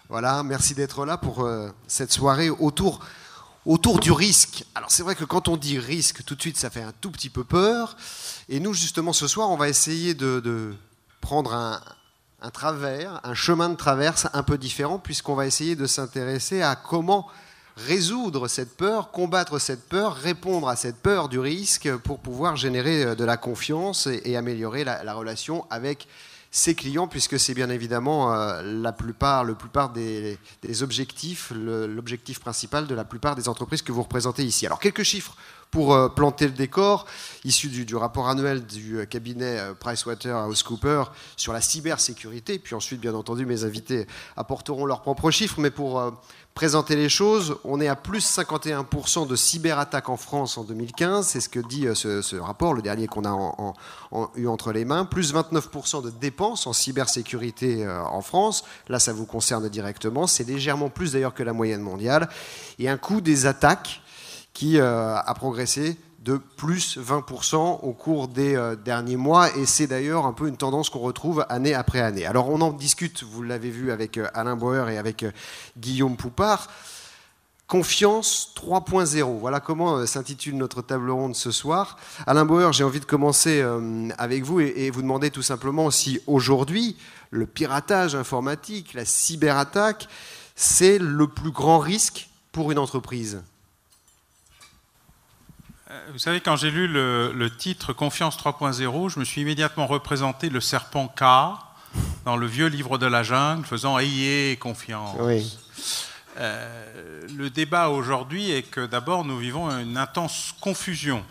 Voilà, merci d'être là pour cette soirée autour du risque. Alors c'est vrai que quand on dit risque, tout de suite ça fait un tout petit peu peur. Et nous justement ce soir on va essayer de prendre un chemin de traverse un peu différent, puisqu'on va essayer de s'intéresser à comment résoudre cette peur, combattre cette peur, répondre à cette peur du risque pour pouvoir générer de la confiance et améliorer la relation avec ses clients, puisque c'est bien évidemment la plupart des objectifs, l'objectif principal de la plupart des entreprises que vous représentez ici. Alors quelques chiffres pour planter le décor, issus du rapport annuel du cabinet PricewaterhouseCoopers sur la cybersécurité, puis ensuite bien entendu mes invités apporteront leurs propres chiffres, mais pour présenter les choses, on est à plus 51% de cyberattaques en France en 2015, c'est ce que dit ce rapport, le dernier qu'on a eu entre les mains, plus 29% de dépenses en cybersécurité en France, là ça vous concerne directement, c'est légèrement plus d'ailleurs que la moyenne mondiale, et un coût des attaques qui a progressé de plus 20% au cours des derniers mois, et c'est d'ailleurs un peu une tendance qu'on retrouve année après année. Alors on en discute, vous l'avez vu avec Alain Bauer et avec Guillaume Poupard, Confiance 3.0, voilà comment s'intitule notre table ronde ce soir. Alain Bauer, j'ai envie de commencer avec vous et vous demander tout simplement si aujourd'hui, le piratage informatique, la cyberattaque, c'est le plus grand risque pour une entreprise. Vous savez, quand j'ai lu le titre Confiance 3.0, je me suis immédiatement représenté le serpent K dans le vieux livre de la jungle, faisant « Ayez confiance ». Oui. Le débat aujourd'hui est que d'abord nous vivons une intense confusion.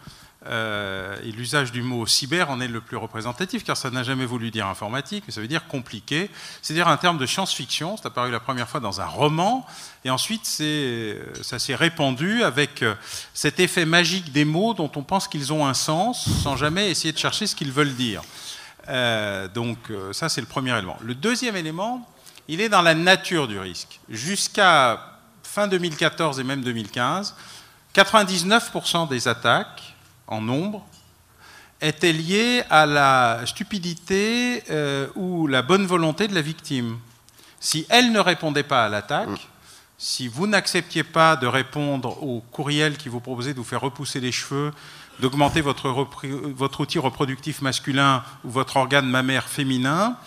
Et l'usage du mot cyber en est le plus représentatif, car ça n'a jamais voulu dire informatique, mais ça veut dire compliqué. C'est-à-dire un terme de science-fiction, c'est apparu la première fois dans un roman, et ensuite ça s'est répandu avec cet effet magique des mots dont on pense qu'ils ont un sens, sans jamais essayer de chercher ce qu'ils veulent dire. Donc ça c'est le premier élément. Le deuxième élément, il est dans la nature du risque. Jusqu'à fin 2014 et même 2015, 99% des attaques en nombre, étaient liées à la stupidité ou la bonne volonté de la victime. Si elle ne répondait pas à l'attaque, si vous n'acceptiez pas de répondre au courriel qui vous proposait de vous faire repousser les cheveux, d'augmenter votre outil reproductif masculin ou votre organe mammaire féminin,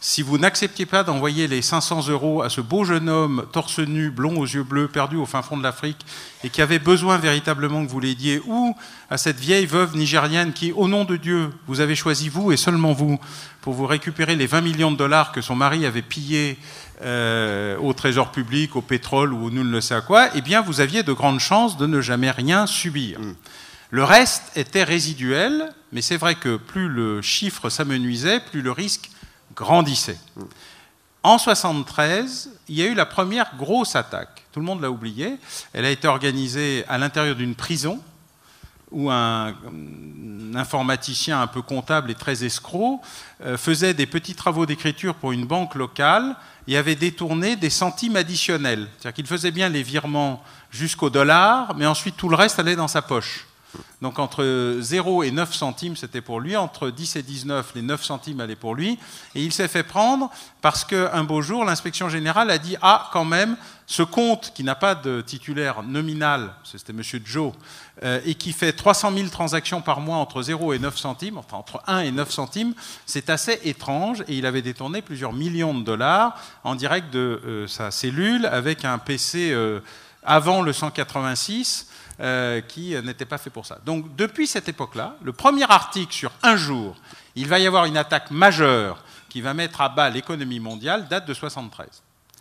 si vous n'acceptiez pas d'envoyer les 500 € à ce beau jeune homme torse nu, blond aux yeux bleus, perdu au fin fond de l'Afrique, et qui avait besoin véritablement que vous l'aidiez, ou à cette vieille veuve nigériane qui, au nom de Dieu, vous avez choisi vous et seulement vous, pour vous récupérer les 20 millions de dollars que son mari avait pillés au trésor public, au pétrole ou nul ne sait à quoi, eh bien vous aviez de grandes chances de ne jamais rien subir. Le reste était résiduel, mais c'est vrai que plus le chiffre s'amenuisait, plus le risque grandissait. En 1973, il y a eu la première grosse attaque. Tout le monde l'a oublié. Elle a été organisée à l'intérieur d'une prison où un informaticien un peu comptable et très escroc faisait des petits travaux d'écriture pour une banque locale et avait détourné des centimes additionnels. C'est-à-dire qu'il faisait bien les virements jusqu'au dollar, mais ensuite tout le reste allait dans sa poche. Donc entre 0 et 9 centimes, c'était pour lui. Entre 10 et 19, les 9 centimes allaient pour lui. Et il s'est fait prendre parce qu'un beau jour, l'inspection générale a dit « Ah, quand même, ce compte qui n'a pas de titulaire nominal, c'était M. Joe, et qui fait 300 000 transactions par mois entre 0 et 9 centimes, enfin entre 1 et 9 centimes, c'est assez étrange. » Et il avait détourné plusieurs millions de dollars en direct de sa cellule avec un PC avant le 186, qui n'était pas fait pour ça. Donc depuis cette époque-là, le premier article sur un jour, il va y avoir une attaque majeure qui va mettre à bas l'économie mondiale, date de 1973.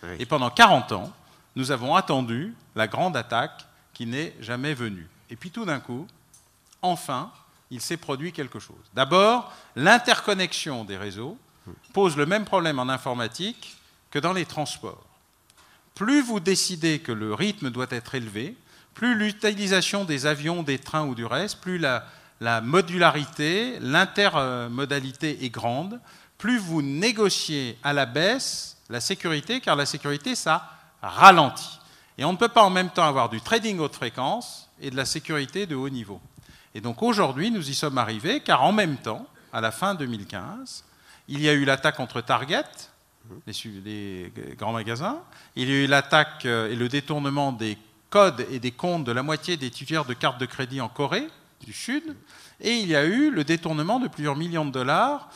Oui. Et pendant 40 ans, nous avons attendu la grande attaque qui n'est jamais venue. Et puis tout d'un coup, enfin, il s'est produit quelque chose. D'abord, l'interconnexion des réseaux pose le même problème en informatique que dans les transports. Plus vous décidez que le rythme doit être élevé, plus l'utilisation des avions, des trains ou du reste, plus la modularité, l'intermodalité est grande, plus vous négociez à la baisse la sécurité, car la sécurité, ça ralentit. Et on ne peut pas en même temps avoir du trading haute fréquence et de la sécurité de haut niveau. Et donc aujourd'hui, nous y sommes arrivés, car en même temps, à la fin 2015, il y a eu l'attaque contre Target, les grands magasins. Il y a eu l'attaque et le détournement des codes et des comptes de la moitié des titulaires de cartes de crédit en Corée du Sud. Et il y a eu le détournement de plusieurs millions de dollars,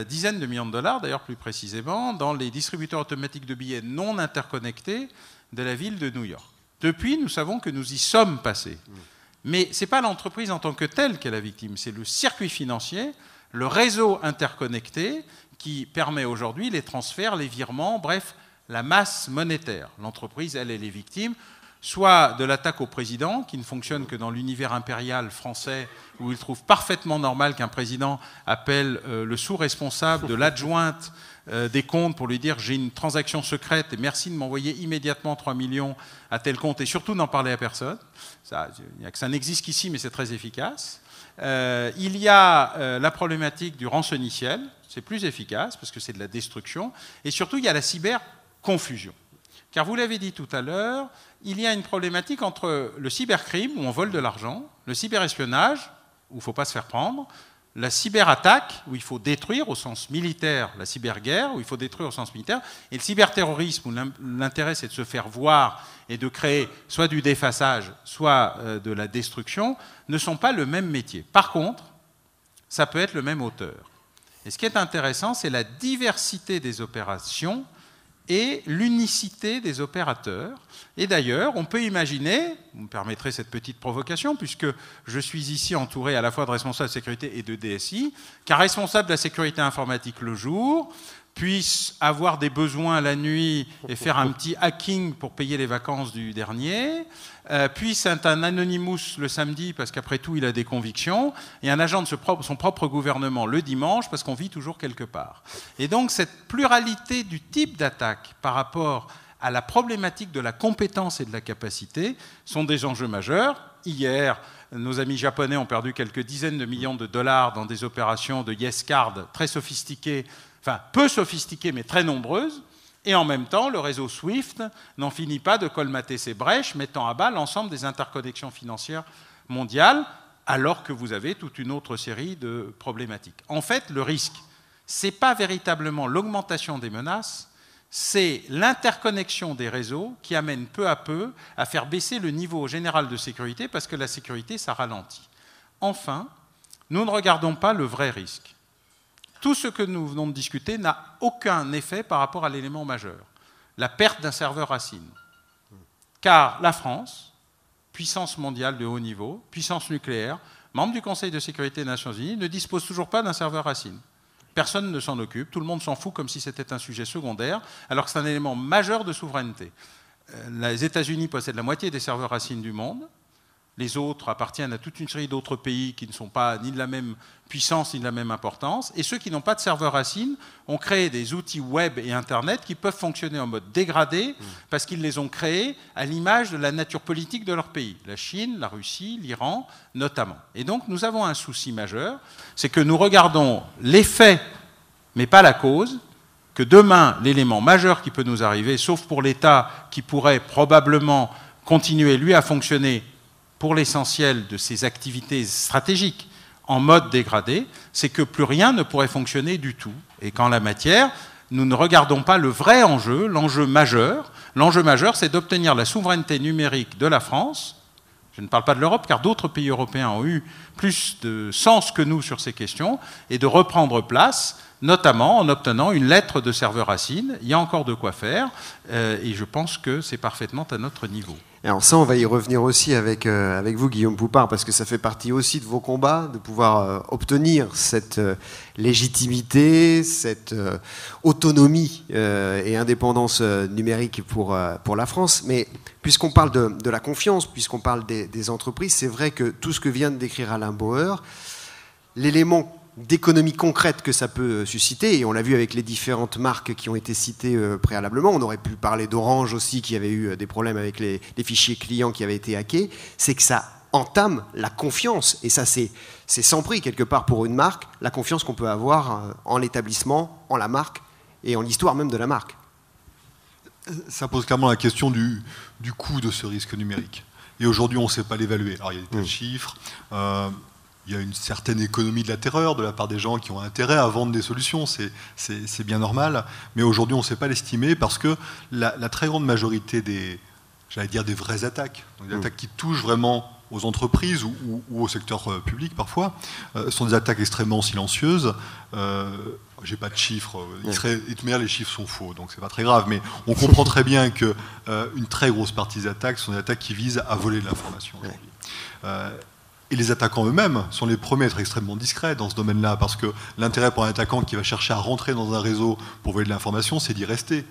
dizaines de millions de dollars d'ailleurs plus précisément, dans les distributeurs automatiques de billets non interconnectés de la ville de New York. Depuis, nous savons que nous y sommes passés. Mais ce n'est pas l'entreprise en tant que telle qui est la victime, c'est le circuit financier, le réseau interconnecté qui permet aujourd'hui les transferts, les virements, bref, la masse monétaire. L'entreprise, elle est victime, soit de l'attaque au président, qui ne fonctionne que dans l'univers impérial français, où il trouve parfaitement normal qu'un président appelle le sous-responsable de l'adjointe des comptes pour lui dire « j'ai une transaction secrète et merci de m'envoyer immédiatement 3 millions à tel compte et surtout n'en parler à personne ». Ça n'existe qu'ici, mais c'est très efficace. Il y a la problématique du rançonniciel, c'est plus efficace parce que c'est de la destruction. Et surtout, il y a la cyberconfusion. Car vous l'avez dit tout à l'heure, il y a une problématique entre le cybercrime, où on vole de l'argent, le cyberespionnage, où il ne faut pas se faire prendre, la cyberattaque, où il faut détruire au sens militaire, la cyberguerre, où il faut détruire au sens militaire, et le cyberterrorisme, où l'intérêt c'est de se faire voir et de créer soit du défaçage, soit de la destruction, ne sont pas le même métier. Par contre, ça peut être le même auteur. Et ce qui est intéressant, c'est la diversité des opérations et l'unicité des opérateurs. Et d'ailleurs, on peut imaginer, vous me permettrez cette petite provocation, puisque je suis ici entouré à la fois de responsables de sécurité et de DSI, qu'un responsable de la sécurité informatique le jour puisse avoir des besoins la nuit et faire un petit hacking pour payer les vacances du dernier, puisse être un anonymous le samedi parce qu'après tout il a des convictions, et un agent de son propre gouvernement le dimanche parce qu'on vit toujours quelque part. Et donc cette pluralité du type d'attaque par rapport à la problématique de la compétence et de la capacité sont des enjeux majeurs. Hier, nos amis japonais ont perdu quelques dizaines de millions de dollars dans des opérations de yes card très sophistiquées, enfin peu sophistiquées mais très nombreuses, et en même temps, le réseau SWIFT n'en finit pas de colmater ses brèches, mettant à bas l'ensemble des interconnexions financières mondiales, alors que vous avez toute une autre série de problématiques. En fait, le risque, ce n'est pas véritablement l'augmentation des menaces, c'est l'interconnexion des réseaux qui amène peu à peu à faire baisser le niveau général de sécurité, parce que la sécurité, ça ralentit. Enfin, nous ne regardons pas le vrai risque. Tout ce que nous venons de discuter n'a aucun effet par rapport à l'élément majeur, la perte d'un serveur racine. Car la France, puissance mondiale de haut niveau, puissance nucléaire, membre du Conseil de sécurité des Nations Unies, ne dispose toujours pas d'un serveur racine. Personne ne s'en occupe, tout le monde s'en fout comme si c'était un sujet secondaire, alors que c'est un élément majeur de souveraineté. Les États-Unis possèdent la moitié des serveurs racines du monde. Les autres appartiennent à toute une série d'autres pays qui ne sont pas ni de la même puissance ni de la même importance. Et ceux qui n'ont pas de serveur racine ont créé des outils web et Internet qui peuvent fonctionner en mode dégradé parce qu'ils les ont créés à l'image de la nature politique de leur pays. La Chine, la Russie, l'Iran notamment. Et donc nous avons un souci majeur, c'est que nous regardons l'effet mais pas la cause, que demain l'élément majeur qui peut nous arriver, sauf pour l'État qui pourrait probablement continuer lui à fonctionner pour l'essentiel de ses activités stratégiques en mode dégradé, c'est que plus rien ne pourrait fonctionner du tout. Et qu'en la matière, nous ne regardons pas le vrai enjeu, l'enjeu majeur. L'enjeu majeur, c'est d'obtenir la souveraineté numérique de la France. Je ne parle pas de l'Europe, car d'autres pays européens ont eu plus de sens que nous sur ces questions, et de reprendre place, notamment en obtenant une lettre de serveur racine. Il y a encore de quoi faire, et je pense que c'est parfaitement à notre niveau. Alors ça, on va y revenir aussi avec vous, Guillaume Poupart, parce que ça fait partie aussi de vos combats, de pouvoir obtenir cette légitimité, cette autonomie et indépendance numérique pour la France. Mais puisqu'on parle de la confiance, puisqu'on parle des entreprises, c'est vrai que tout ce que vient de décrire Alain Bauer, l'élément d'économie concrète que ça peut susciter, et on l'a vu avec les différentes marques qui ont été citées préalablement, on aurait pu parler d'Orange aussi qui avait eu des problèmes avec les fichiers clients qui avaient été hackés, c'est que ça entame la confiance, et ça c'est sans prix quelque part pour une marque, la confiance qu'on peut avoir en l'établissement, en la marque et en l'histoire même de la marque. Ça pose clairement la question du coût de ce risque numérique. Et aujourd'hui, on ne sait pas l'évaluer. Alors, il y a des tas de chiffres. il y a une certaine économie de la terreur de la part des gens qui ont intérêt à vendre des solutions, c'est bien normal. Mais aujourd'hui, on ne sait pas l'estimer parce que la très grande majorité des vraies attaques, donc des attaques qui touchent vraiment aux entreprises ou au secteur public parfois, sont des attaques extrêmement silencieuses. J'ai pas de chiffres, les chiffres sont faux, donc c'est pas très grave, mais on comprend très bien qu'une très grosse partie des attaques sont des attaques qui visent à voler de l'information aujourd'hui. Et les attaquants eux-mêmes sont les premiers à être extrêmement discrets dans ce domaine-là, parce que l'intérêt pour un attaquant qui va chercher à rentrer dans un réseau pour voler de l'information, c'est d'y rester.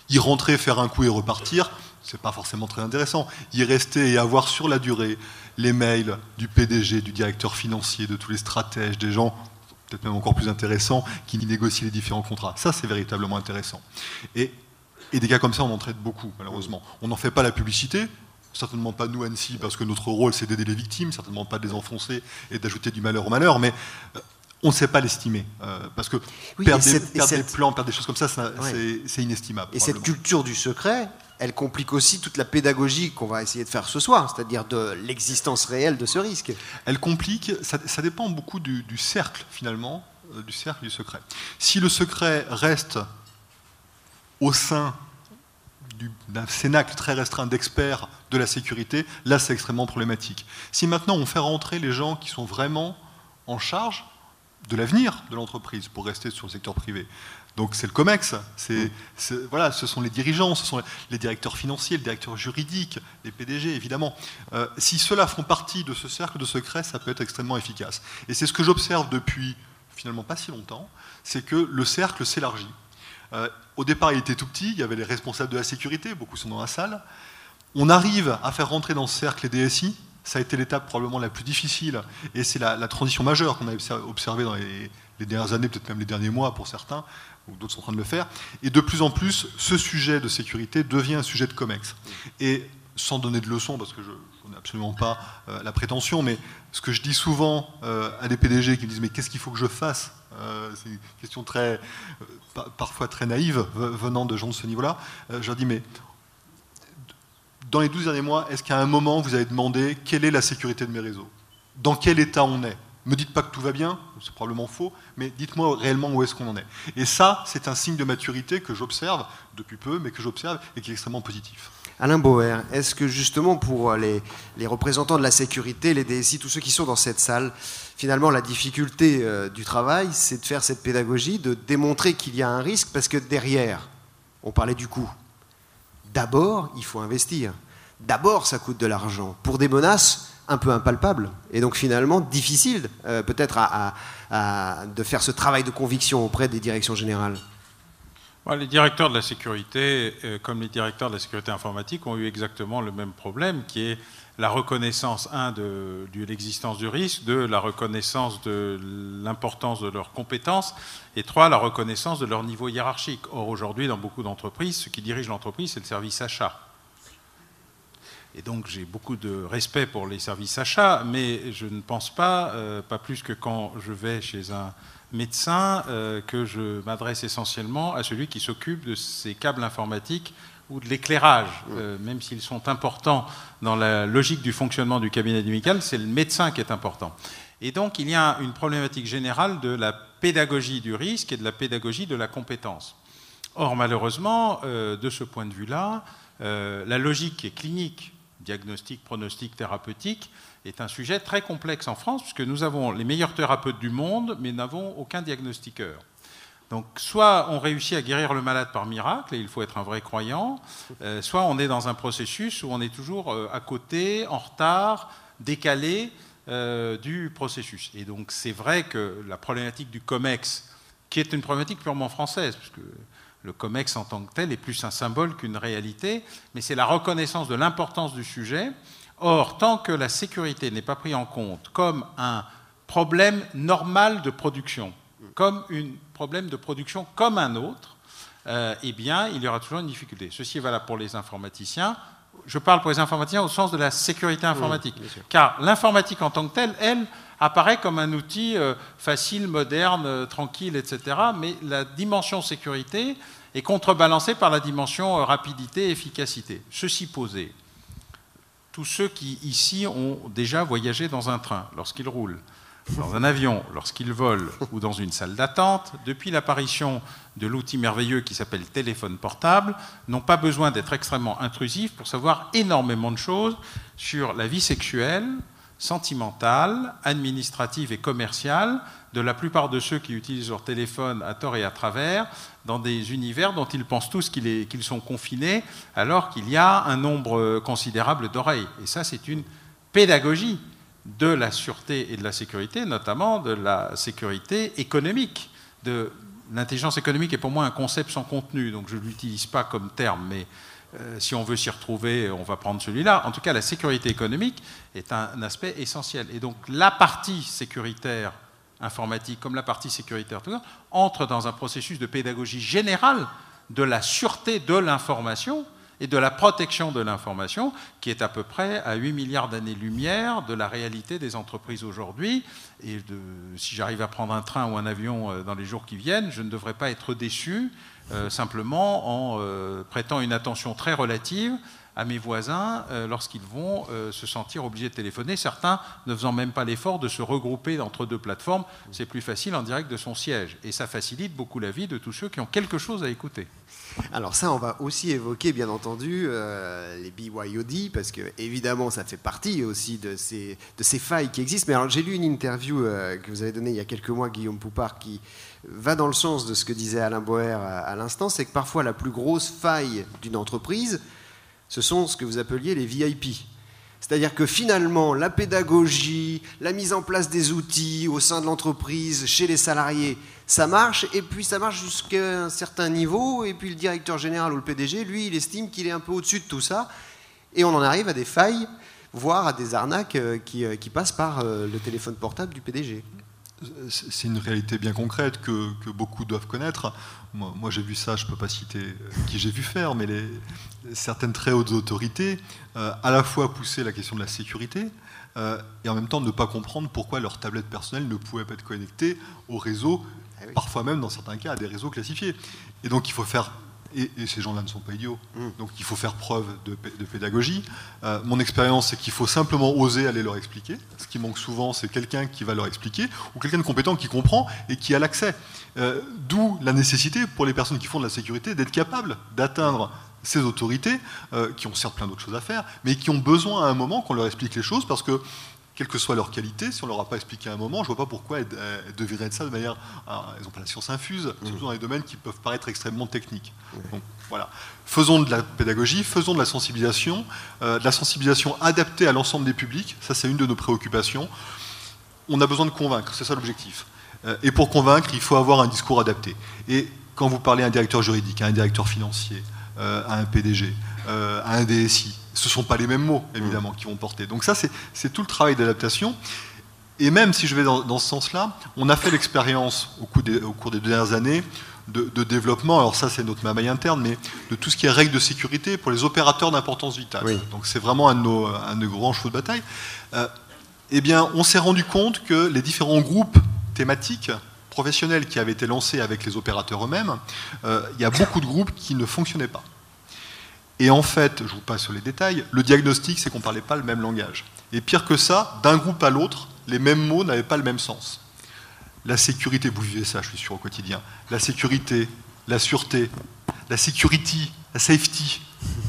Y rentrer, faire un coup et repartir, c'est pas forcément très intéressant. Y rester et avoir sur la durée les mails du PDG, du directeur financier, de tous les stratèges, des gens peut-être même encore plus intéressants qui négocient les différents contrats. Ça, c'est véritablement intéressant. Et des cas comme ça, on en traite beaucoup, malheureusement. On n'en fait pas la publicité. Certainement pas nous, Annecy, parce que notre rôle, c'est d'aider les victimes, certainement pas de les enfoncer et d'ajouter du malheur au malheur, mais on ne sait pas l'estimer. Parce que perdre des plans, perdre des choses comme ça, c'est inestimable. Et cette culture du secret, elle complique aussi toute la pédagogie qu'on va essayer de faire ce soir, c'est-à-dire de l'existence réelle de ce risque. Elle complique, ça dépend beaucoup du cercle, finalement, du cercle du secret. Si le secret reste au sein d'un cénacle très restreint d'experts de la sécurité, là c'est extrêmement problématique. Si maintenant on fait rentrer les gens qui sont vraiment en charge de l'avenir de l'entreprise, pour rester sur le secteur privé, donc c'est le COMEX, voilà, ce sont les dirigeants, ce sont les directeurs financiers, les directeurs juridiques, les PDG évidemment. Si ceux-là font partie de ce cercle de secret, ça peut être extrêmement efficace. Et c'est ce que j'observe depuis finalement pas si longtemps, c'est que le cercle s'élargit. Au départ, il était tout petit, il y avait les responsables de la sécurité, beaucoup sont dans la salle. On arrive à faire rentrer dans ce cercle les DSI, ça a été l'étape probablement la plus difficile, et c'est la transition majeure qu'on a observée dans les dernières années, peut-être même les derniers mois pour certains, ou d'autres sont en train de le faire. Et de plus en plus, ce sujet de sécurité devient un sujet de COMEX. Et sans donner de leçons, parce que je n'ai absolument pas la prétention, mais ce que je dis souvent à des PDG qui me disent « mais qu'est-ce qu'il faut que je fasse ?» C'est une question parfois très naïve venant de gens de ce niveau-là. Je leur dis, mais dans les 12 derniers mois, est-ce qu'à un moment vous avez demandé quelle est la sécurité de mes réseaux? Dans quel état on est? Me dites pas que tout va bien, c'est probablement faux, mais dites-moi réellement où est-ce qu'on en est. Et ça, c'est un signe de maturité que j'observe depuis peu, mais que j'observe et qui est extrêmement positif. Alain Bauer, est-ce que justement pour les représentants de la sécurité, les DSI, tous ceux qui sont dans cette salle, finalement la difficulté du travail, c'est de faire cette pédagogie, de démontrer qu'il y a un risque, parce que derrière, on parlait du coût. D'abord, il faut investir. D'abord, ça coûte de l'argent. Pour des menaces un peu impalpables, et donc finalement difficile peut-être de faire ce travail de conviction auprès des directions générales. Les directeurs de la sécurité, comme les directeurs de la sécurité informatique, ont eu exactement le même problème, qui est la reconnaissance, de l'existence du risque, la reconnaissance de l'importance de leurs compétences, et 3, la reconnaissance de leur niveau hiérarchique. Or, aujourd'hui, dans beaucoup d'entreprises, ce qui dirige l'entreprise, c'est le service achat. Et donc, j'ai beaucoup de respect pour les services achats, mais je ne pense pas plus que quand je vais chez un médecin, que je m'adresse essentiellement à celui qui s'occupe de ces câbles informatiques ou de l'éclairage, même s'ils sont importants dans la logique du fonctionnement du cabinet médical, c'est le médecin qui est important. Et donc il y a une problématique générale de la pédagogie du risque et de la pédagogie de la compétence. Or malheureusement, de ce point de vue-là, la logique qui est clinique, diagnostic, pronostic, thérapeutique, est un sujet très complexe en France, puisque nous avons les meilleurs thérapeutes du monde, mais n'avons aucun diagnostiqueur. Donc, soit on réussit à guérir le malade par miracle, et il faut être un vrai croyant, soit on est dans un processus où on est toujours à côté, en retard, décalé du processus. Et donc, c'est vrai que la problématique du COMEX, qui est une problématique purement française, puisque le COMEX en tant que tel est plus un symbole qu'une réalité, mais c'est la reconnaissance de l'importance du sujet. Or, tant que la sécurité n'est pas prise en compte comme un problème normal de production, comme un problème de production comme un autre, eh bien, il y aura toujours une difficulté. Ceci est valable pour les informaticiens. Je parle pour les informaticiens au sens de la sécurité informatique. Car l'informatique en tant que telle, elle, apparaît comme un outil facile, moderne, tranquille, etc. Mais la dimension sécurité est contrebalancée par la dimension rapidité et efficacité. Ceci posé, tous ceux qui, ici, ont déjà voyagé dans un train, lorsqu'il roule, dans un avion, lorsqu'ils volent ou dans une salle d'attente, depuis l'apparition de l'outil merveilleux qui s'appelle téléphone portable, n'ont pas besoin d'être extrêmement intrusifs pour savoir énormément de choses sur la vie sexuelle, sentimentale, administrative et commerciale de la plupart de ceux qui utilisent leur téléphone à tort et à travers dans des univers dont ils pensent tous qu'ils sont confinés alors qu'il y a un nombre considérable d'oreilles. Et ça, c'est une pédagogie de la sûreté et de la sécurité, notamment de la sécurité économique. L'intelligence économique est pour moi un concept sans contenu, donc je ne l'utilise pas comme terme, mais si on veut s'y retrouver, on va prendre celui-là. En tout cas, la sécurité économique est un aspect essentiel. Et donc la partie sécuritaire informatique, comme la partie sécuritaire tout ça, entre dans un processus de pédagogie générale de la sûreté de l'information et de la protection de l'information, qui est à peu près à 8 milliards d'années-lumière de la réalité des entreprises aujourd'hui. Et si j'arrive à prendre un train ou un avion dans les jours qui viennent, je ne devrais pas être déçu, simplement en prêtant une attention très relative à mes voisins lorsqu'ils vont se sentir obligés de téléphoner, certains ne faisant même pas l'effort de se regrouper entre deux plateformes. C'est plus facile en direct de son siège. Et ça facilite beaucoup la vie de tous ceux qui ont quelque chose à écouter. Alors ça, on va aussi évoquer, bien entendu, les BYOD, parce que évidemment, ça fait partie aussi de ces failles qui existent. Mais alors, j'ai lu une interview que vous avez donnée il y a quelques mois, Guillaume Poupard, qui va dans le sens de ce que disait Alain Boer à l'instant, c'est que parfois la plus grosse faille d'une entreprise, ce sont ce que vous appeliez les VIP. C'est-à-dire que finalement, la pédagogie, la mise en place des outils au sein de l'entreprise, chez les salariés, ça marche, et puis ça marche jusqu'à un certain niveau, et puis le directeur général ou le PDG, lui, il estime qu'il est un peu au-dessus de tout ça, et on en arrive à des failles, voire à des arnaques qui passent par le téléphone portable du PDG. C'est une réalité bien concrète que beaucoup doivent connaître. Moi j'ai vu ça, je ne peux pas citer qui j'ai vu faire, mais certaines très hautes autorités à la fois pousser la question de la sécurité et en même temps ne pas comprendre pourquoi leur tablette personnelle ne pouvait pas être connectée au réseau, parfois même dans certains cas à des réseaux classifiés. Et donc il faut faire... Et ces gens-là ne sont pas idiots. Donc il faut faire preuve de pédagogie. Mon expérience, c'est qu'il faut simplement oser aller leur expliquer. Ce qui manque souvent, c'est quelqu'un qui va leur expliquer, ou quelqu'un de compétent qui comprend et qui a l'accès. D'où la nécessité pour les personnes qui font de la sécurité d'être capables d'atteindre ces autorités, qui ont certes plein d'autres choses à faire, mais qui ont besoin à un moment qu'on leur explique les choses, parce que quelle que soit leur qualité, si on ne leur a pas expliqué à un moment, je ne vois pas pourquoi elles devraient être ça de manière... elles n'ont pas la science infuse, surtout dans les domaines qui peuvent paraître extrêmement techniques. Donc voilà. Faisons de la pédagogie, faisons de la sensibilisation adaptée à l'ensemble des publics, ça c'est une de nos préoccupations. On a besoin de convaincre, c'est ça l'objectif. Et pour convaincre, il faut avoir un discours adapté. Et quand vous parlez à un directeur juridique, à un directeur financier, à un PDG, à un DSI, ce ne sont pas les mêmes mots, évidemment, qui vont porter. Donc ça, c'est tout le travail d'adaptation. Et même si je vais dans ce sens-là, on a fait l'expérience au cours des 2 dernières années de développement, alors ça c'est notre mamaille interne, mais de tout ce qui est règles de sécurité pour les opérateurs d'importance vitale. Oui. Donc c'est vraiment un de nos grands chevaux de bataille. Eh bien, on s'est rendu compte que les différents groupes thématiques professionnels qui avaient été lancés avec les opérateurs eux-mêmes, il y a beaucoup de groupes qui ne fonctionnaient pas. Et en fait, je vous passe sur les détails, le diagnostic, c'est qu'on ne parlait pas le même langage. Et pire que ça, d'un groupe à l'autre, les mêmes mots n'avaient pas le même sens. La sécurité, vous vivez ça, je suis sûr, au quotidien. La sécurité, la sûreté, la security, la safety.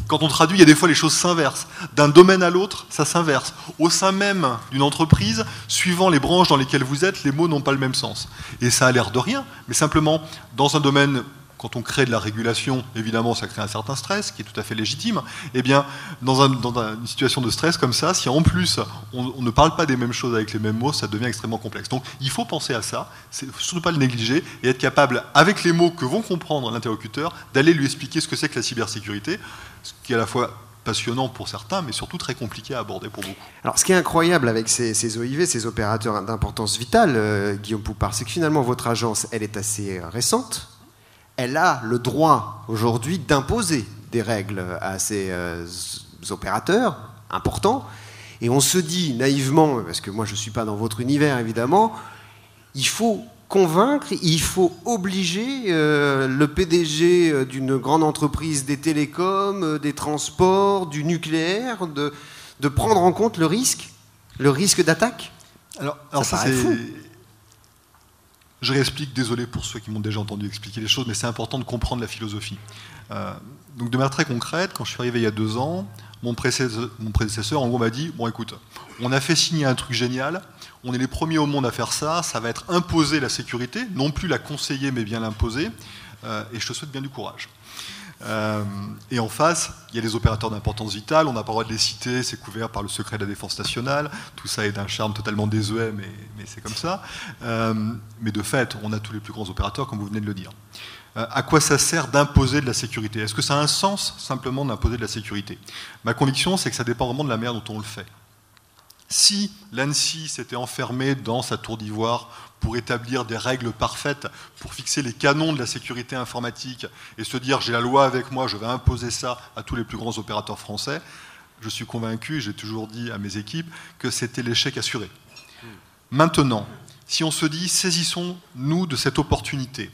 Quand on traduit, il y a des fois les choses s'inversent. D'un domaine à l'autre, ça s'inverse. Au sein même d'une entreprise, suivant les branches dans lesquelles vous êtes, les mots n'ont pas le même sens. Et ça a l'air de rien, mais simplement, dans un domaine... Quand on crée de la régulation, évidemment, ça crée un certain stress, qui est tout à fait légitime. Eh bien, dans une situation de stress comme ça, si en plus on ne parle pas des mêmes choses avec les mêmes mots, ça devient extrêmement complexe. Donc, il faut penser à ça, il ne faut surtout pas le négliger, et être capable, avec les mots que vont comprendre l'interlocuteur, d'aller lui expliquer ce que c'est que la cybersécurité, ce qui est à la fois passionnant pour certains, mais surtout très compliqué à aborder pour beaucoup. Alors, ce qui est incroyable avec ces OIV, ces opérateurs d'importance vitale, Guillaume Poupard, c'est que finalement, votre agence, elle est assez récente. Elle a le droit aujourd'hui d'imposer des règles à ces opérateurs importants. Et on se dit naïvement, parce que moi je ne suis pas dans votre univers évidemment, il faut convaincre, il faut obliger le PDG d'une grande entreprise des télécoms, des transports, du nucléaire, de prendre en compte le risque d'attaque. Alors ça paraît fou. Je réexplique, désolé pour ceux qui m'ont déjà entendu expliquer les choses, mais c'est important de comprendre la philosophie. Donc de manière très concrète, quand je suis arrivé il y a 2 ans, mon prédécesseur en gros m'a dit, bon écoute, on a fait signer un truc génial, on est les premiers au monde à faire ça, ça va être imposer la sécurité, non plus la conseiller mais bien l'imposer, et je te souhaite bien du courage. Et en face, il y a les opérateurs d'importance vitale, on n'a pas le droit de les citer, c'est couvert par le secret de la défense nationale, tout ça est d'un charme totalement désuet, mais c'est comme ça. Mais de fait, on a tous les plus grands opérateurs, comme vous venez de le dire. À quoi ça sert d'imposer de la sécurité? Est-ce que ça a un sens simplement d'imposer de la sécurité? Ma conviction, c'est que ça dépend vraiment de la manière dont on le fait. Si l'ANSSI s'était enfermée dans sa tour d'ivoire pour établir des règles parfaites, pour fixer les canons de la sécurité informatique et se dire j'ai la loi avec moi, je vais imposer ça à tous les plus grands opérateurs français, je suis convaincu, j'ai toujours dit à mes équipes, que c'était l'échec assuré. Maintenant, si on se dit saisissons-nous de cette opportunité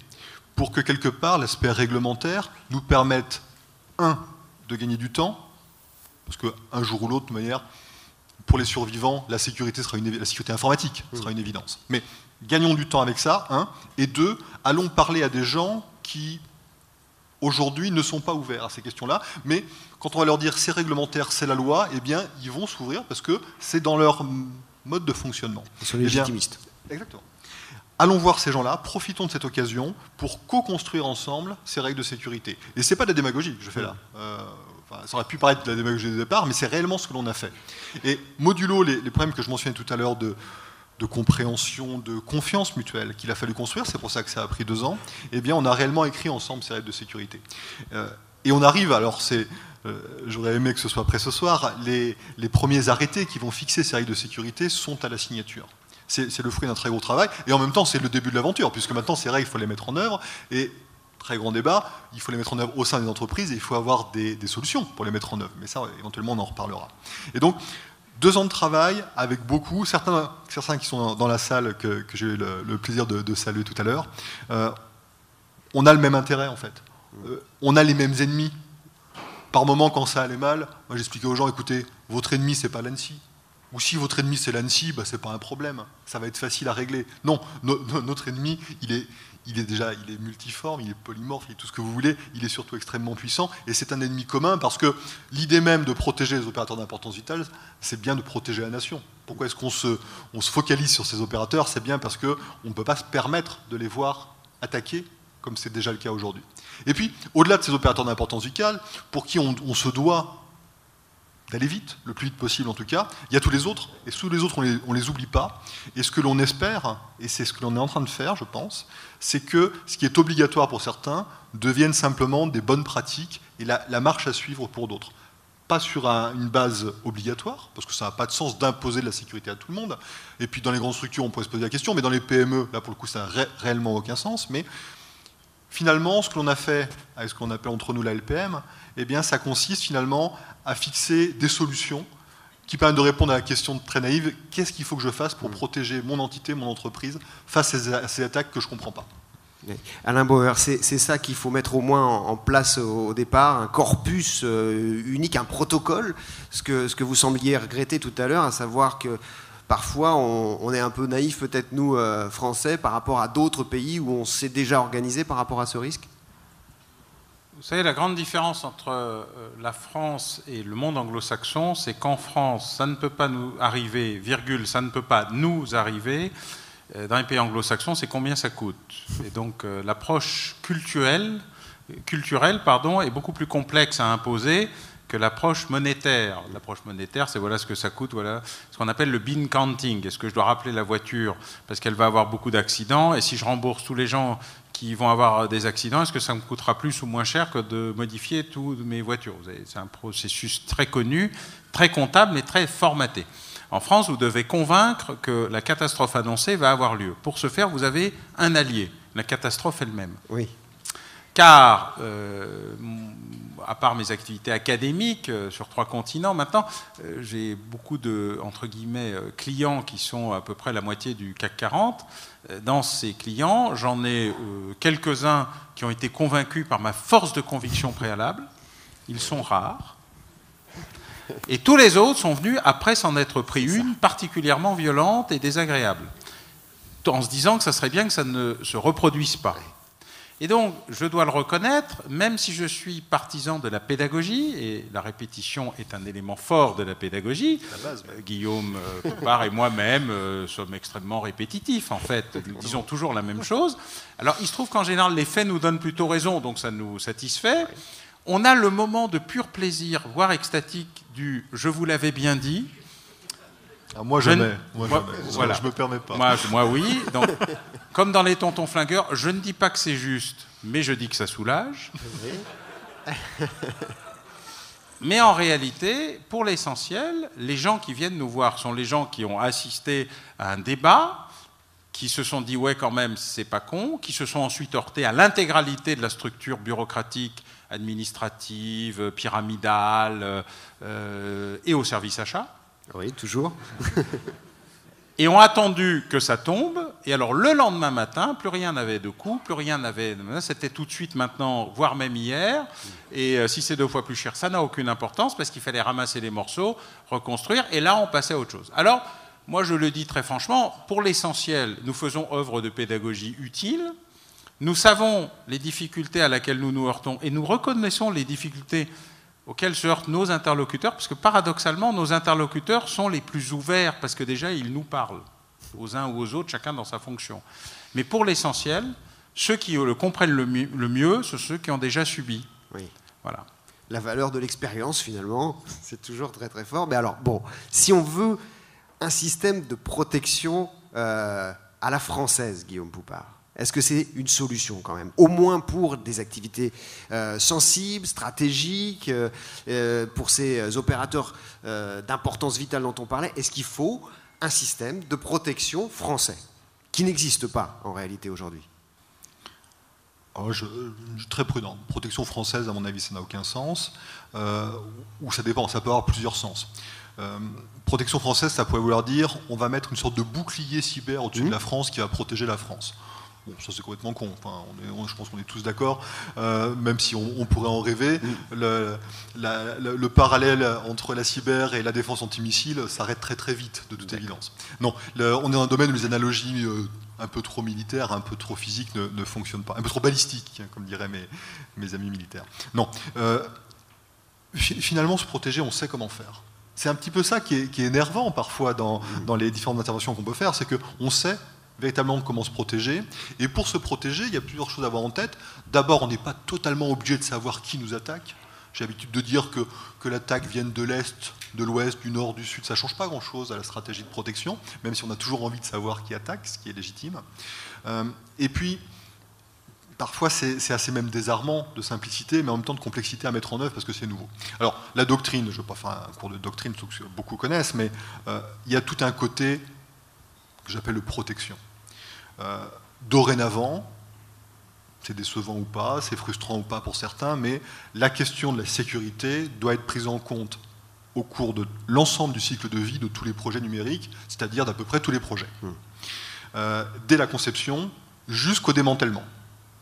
pour que quelque part l'aspect réglementaire nous permette, de gagner du temps, parce qu'un jour ou l'autre, de manière, pour les survivants, la sécurité informatique sera une évidence. Mais gagnons du temps avec ça, et 2, allons parler à des gens qui, aujourd'hui, ne sont pas ouverts à ces questions-là, mais quand on va leur dire c'est réglementaire, c'est la loi, eh bien, ils vont s'ouvrir parce que c'est dans leur mode de fonctionnement. Ils sont légitimistes. Exactement. Allons voir ces gens-là, profitons de cette occasion pour co-construire ensemble ces règles de sécurité. Et ce n'est pas de la démagogie que je fais là. Ça aurait pu paraître de la démagogie de départ, mais c'est réellement ce que l'on a fait. Et modulo les problèmes que je mentionnais tout à l'heure de compréhension, de confiance mutuelle qu'il a fallu construire, c'est pour ça que ça a pris 2 ans, eh bien on a réellement écrit ensemble ces règles de sécurité. Et on arrive, alors j'aurais aimé que ce soit après ce soir, les premiers arrêtés qui vont fixer ces règles de sécurité sont à la signature. C'est le fruit d'un très gros travail, et en même temps c'est le début de l'aventure, puisque maintenant ces règles, il faut les mettre en œuvre, et très grand débat, il faut les mettre en œuvre au sein des entreprises, et il faut avoir des solutions pour les mettre en œuvre, mais ça éventuellement on en reparlera. Et donc 2 ans de travail avec beaucoup, certains qui sont dans la salle que j'ai eu le plaisir de saluer tout à l'heure, on a le même intérêt en fait, on a les mêmes ennemis. Par moment quand ça allait mal, moi j'expliquais aux gens, écoutez, votre ennemi c'est pas l'ANSSI. Ou si votre ennemi c'est l'ANSSI, c'est pas un problème, ça va être facile à régler. Non, notre ennemi, il est multiforme, il est polymorphe, il est tout ce que vous voulez, il est surtout extrêmement puissant, et c'est un ennemi commun parce que l'idée même de protéger les opérateurs d'importance vitale, c'est bien de protéger la nation. Pourquoi est-ce qu'on se focalise sur ces opérateurs? C'est bien parce qu'on ne peut pas se permettre de les voir attaquer, comme c'est déjà le cas aujourd'hui. Et puis, au-delà de ces opérateurs d'importance vitale, pour qui on se doit d'aller vite, le plus vite possible en tout cas, il y a tous les autres, et tous les autres on les oublie pas, et ce que l'on espère, et c'est ce que l'on est en train de faire je pense, c'est que ce qui est obligatoire pour certains devienne simplement des bonnes pratiques et la marche à suivre pour d'autres. Pas sur une base obligatoire, parce que ça n'a pas de sens d'imposer de la sécurité à tout le monde, et puis dans les grandes structures on pourrait se poser la question, mais dans les PME, là pour le coup ça n'a réellement aucun sens, mais finalement, ce que l'on a fait avec ce qu'on appelle entre nous la LPM, eh bien, ça consiste finalement à fixer des solutions qui permettent de répondre à la question très naïve, qu'est-ce qu'il faut que je fasse pour protéger mon entité, mon entreprise, face à ces attaques que je ne comprends pas. Alain Bauer, c'est ça qu'il faut mettre au moins en place au départ, un corpus unique, un protocole, ce que vous sembliez regretter tout à l'heure, à savoir que parfois, on est un peu naïf, peut-être nous, Français, par rapport à d'autres pays où on s'est déjà organisé par rapport à ce risque. Vous savez, la grande différence entre la France et le monde anglo-saxon, c'est qu'en France, ça ne peut pas nous arriver, virgule, ça ne peut pas nous arriver. Dans les pays anglo-saxons, c'est combien ça coûte. Et donc, l'approche culturelle, est beaucoup plus complexe à imposer que l'approche monétaire. L'approche monétaire, c'est voilà ce que ça coûte, voilà ce qu'on appelle le bean counting. Est-ce que je dois rappeler la voiture parce qu'elle va avoir beaucoup d'accidents? Et si je rembourse tous les gens qui vont avoir des accidents, est-ce que ça me coûtera plus ou moins cher que de modifier toutes mes voitures? C'est un processus très connu, très comptable, mais très formaté. En France, vous devez convaincre que la catastrophe annoncée va avoir lieu. Pour ce faire, vous avez un allié, la catastrophe elle-même. Oui. Car, à part mes activités académiques sur 3 continents, maintenant, j'ai beaucoup de, entre guillemets, clients qui sont à peu près la moitié du CAC 40. Dans ces clients, j'en ai quelques-uns qui ont été convaincus par ma force de conviction préalable. Ils sont rares. Et tous les autres sont venus après s'en être pris une particulièrement violente et désagréable, en se disant que ça serait bien que ça ne se reproduise pas. Et donc, je dois le reconnaître, même si je suis partisan de la pédagogie, et la répétition est un élément fort de la pédagogie, Guillaume Poupart et moi-même sommes extrêmement répétitifs, en fait, nous disons toujours la même chose. Alors, il se trouve qu'en général, les faits nous donnent plutôt raison, donc ça nous satisfait. On a le moment de pur plaisir, voire extatique, du « je vous l'avais bien dit ». Moi, jamais. Voilà. Je me permets pas. Moi, oui. Donc, comme dans les tontons flingueurs, je ne dis pas que c'est juste, mais je dis que ça soulage. Mais en réalité, pour l'essentiel, les gens qui viennent nous voir sont les gens qui ont assisté à un débat, qui se sont dit « ouais, quand même, c'est pas con », qui se sont ensuite heurtés à l'intégralité de la structure bureaucratique, administrative, pyramidale et au service achat. Oui, toujours. Et ont attendu que ça tombe, et alors le lendemain matin, plus rien n'avait de coût, plus rien n'avait... C'était tout de suite maintenant, voire même hier, et si c'est 2 fois plus cher, ça n'a aucune importance, parce qu'il fallait ramasser les morceaux, reconstruire, et là on passait à autre chose. Alors, moi je le dis très franchement, pour l'essentiel, nous faisons œuvre de pédagogie utile, nous savons les difficultés à laquelle nous nous heurtons, et nous reconnaissons les difficultés auxquels se heurtent nos interlocuteurs, parce que paradoxalement, nos interlocuteurs sont les plus ouverts, parce que déjà, ils nous parlent, aux uns ou aux autres, chacun dans sa fonction. Mais pour l'essentiel, ceux qui le comprennent le mieux, ce sont ceux qui ont déjà subi. Oui. Voilà. La valeur de l'expérience, finalement, c'est toujours très très fort. Mais alors, bon, si on veut un système de protection à la française, Guillaume Poupart, est-ce que c'est une solution quand même, au moins pour des activités sensibles, stratégiques, pour ces opérateurs d'importance vitale dont on parlait? Est-ce qu'il faut un système de protection français qui n'existe pas en réalité aujourd'hui? Je suis très prudent. Protection française, à mon avis, ça n'a aucun sens. Ou ça dépend, ça peut avoir plusieurs sens. Protection française, ça pourrait vouloir dire on va mettre une sorte de bouclier cyber au-dessus de la France qui va protéger la France. Bon, ça c'est complètement con, enfin, je pense qu'on est tous d'accord, même si on pourrait en rêver. Le parallèle entre la cyber et la défense antimissile s'arrête très très vite, de toute évidence. Non, on est dans un domaine où les analogies un peu trop militaires, un peu trop physiques ne fonctionnent pas, un peu trop balistiques, comme diraient mes amis militaires. Non, finalement se protéger, on sait comment faire. C'est un petit peu ça qui est énervant parfois dans les différentes interventions qu'on peut faire, c'est qu'on sait véritablement comment se protéger. Et pour se protéger, il y a plusieurs choses à avoir en tête. D'abord, on n'est pas totalement obligé de savoir qui nous attaque. J'ai l'habitude de dire que l'attaque vienne de l'Est, de l'Ouest, du Nord, du Sud. Ça ne change pas grand-chose à la stratégie de protection, même si on a toujours envie de savoir qui attaque, ce qui est légitime. Et puis, parfois, c'est assez même désarmant de simplicité, mais en même temps de complexité à mettre en œuvre parce que c'est nouveau. Alors, la doctrine, je ne vais pas faire un cours de doctrine, que beaucoup connaissent, mais il y a tout un côté que j'appelle le protection. Dorénavant, c'est décevant ou pas, c'est frustrant ou pas pour certains, mais la question de la sécurité doit être prise en compte au cours de l'ensemble du cycle de vie de tous les projets numériques, c'est-à-dire d'à peu près tous les projets. Dès la conception jusqu'au démantèlement.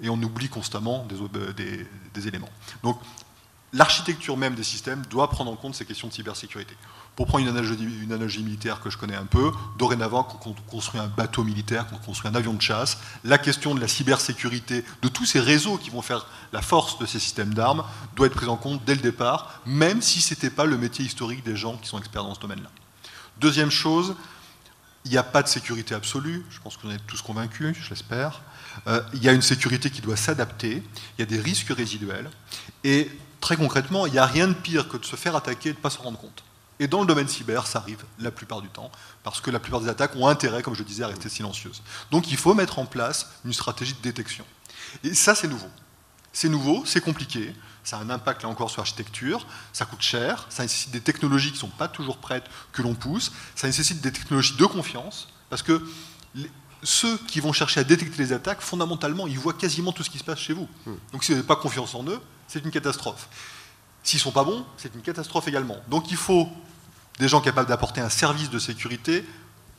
Et on oublie constamment des éléments. Donc, l'architecture même des systèmes doit prendre en compte ces questions de cybersécurité. Pour prendre une analogie militaire que je connais un peu, dorénavant, quand on construit un bateau militaire, quand on construit un avion de chasse, la question de la cybersécurité, de tous ces réseaux qui vont faire la force de ces systèmes d'armes, doit être prise en compte dès le départ, même si ce n'était pas le métier historique des gens qui sont experts dans ce domaine-là. Deuxième chose, il n'y a pas de sécurité absolue, je pense que vous en êtes tous convaincus, je l'espère. Il y a une sécurité qui doit s'adapter, il y a des risques résiduels, et très concrètement, il n'y a rien de pire que de se faire attaquer et de ne pas s'en rendre compte. Et dans le domaine cyber, ça arrive la plupart du temps, parce que la plupart des attaques ont intérêt, comme je disais, à rester silencieuses. Donc il faut mettre en place une stratégie de détection. Et ça, c'est nouveau. C'est nouveau, c'est compliqué, ça a un impact là encore sur l'architecture, ça coûte cher, ça nécessite des technologies qui ne sont pas toujours prêtes, que l'on pousse, ça nécessite des technologies de confiance, parce que ceux qui vont chercher à détecter les attaques, fondamentalement, ils voient quasiment tout ce qui se passe chez vous. Donc si vous n'avez pas confiance en eux, c'est une catastrophe. S'ils ne sont pas bons, c'est une catastrophe également. Donc il faut des gens capables d'apporter un service de sécurité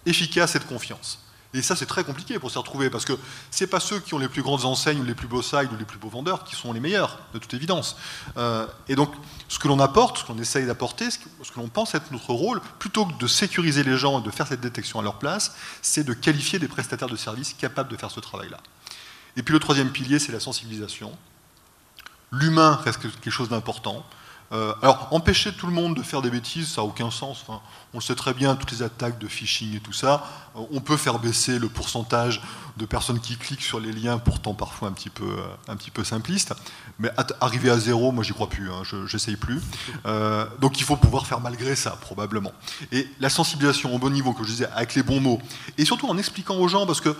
efficace et de confiance. Et ça, c'est très compliqué pour s'y retrouver, parce que ce n'est pas ceux qui ont les plus grandes enseignes, ou les plus beaux sites, ou les plus beaux vendeurs qui sont les meilleurs, de toute évidence. Et donc, ce que l'on apporte, ce qu'on essaye d'apporter, ce que l'on pense être notre rôle, plutôt que de sécuriser les gens et de faire cette détection à leur place, c'est de qualifier des prestataires de services capables de faire ce travail-là. Et puis le troisième pilier, c'est la sensibilisation. L'humain reste quelque chose d'important. Alors, empêcher tout le monde de faire des bêtises, ça n'a aucun sens. Enfin, on le sait très bien, toutes les attaques de phishing et tout ça, on peut faire baisser le pourcentage de personnes qui cliquent sur les liens, pourtant parfois un petit peu simplistes. Mais arriver à zéro, moi j'y crois plus, hein, j'essaye plus. Donc il faut pouvoir faire malgré ça, probablement. Et la sensibilisation au bon niveau, que je disais, avec les bons mots, et surtout en expliquant aux gens, parce que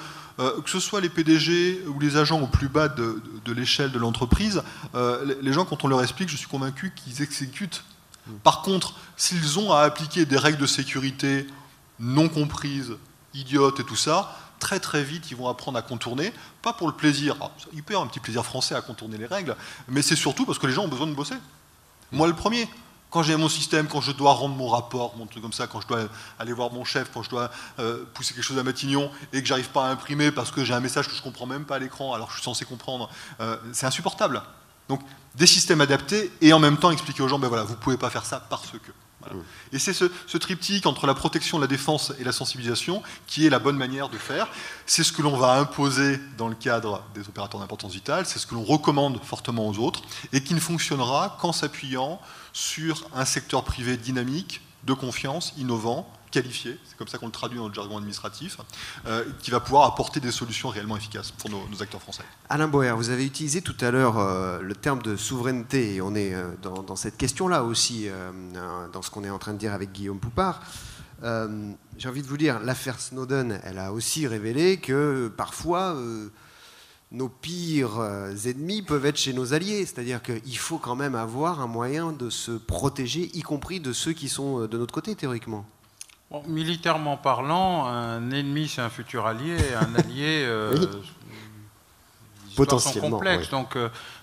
ce soit les PDG ou les agents au plus bas de l'échelle de l'entreprise, les gens, quand on leur explique, je suis convaincu qu'ils exécutent. Par contre, s'ils ont à appliquer des règles de sécurité non comprises, idiotes et tout ça, très très vite, ils vont apprendre à contourner, pas pour le plaisir, il peut y avoir un petit plaisir français à contourner les règles, mais c'est surtout parce que les gens ont besoin de bosser. Moi le premier. Quand j'ai mon système, quand je dois rendre mon rapport, mon truc comme ça, quand je dois aller voir mon chef, quand je dois pousser quelque chose à Matignon et que j'arrive pas à imprimer parce que j'ai un message que je comprends même pas à l'écran alors que je suis censé comprendre, c'est insupportable. Donc des systèmes adaptés et en même temps expliquer aux gens, ben voilà, vous pouvez pas faire ça parce que. Voilà. Et c'est ce triptyque entre la protection, la défense et la sensibilisation qui est la bonne manière de faire. C'est ce que l'on va imposer dans le cadre des opérateurs d'importance vitale, c'est ce que l'on recommande fortement aux autres et qui ne fonctionnera qu'en s'appuyant sur un secteur privé dynamique, de confiance, innovant, qualifié, c'est comme ça qu'on le traduit dans le jargon administratif, qui va pouvoir apporter des solutions réellement efficaces pour nos acteurs français. Alain Boer, vous avez utilisé tout à l'heure le terme de souveraineté, et on est dans cette question-là aussi, dans ce qu'on est en train de dire avec Guillaume Poupart. J'ai envie de vous dire, l'affaire Snowden, elle a aussi révélé que parfois nos pires ennemis peuvent être chez nos alliés, c'est-à-dire qu'il faut quand même avoir un moyen de se protéger, y compris de ceux qui sont de notre côté, théoriquement. Bon, militairement parlant, un ennemi c'est un futur allié, et un allié oui. Potentiellement, sont complexes. Oui. Donc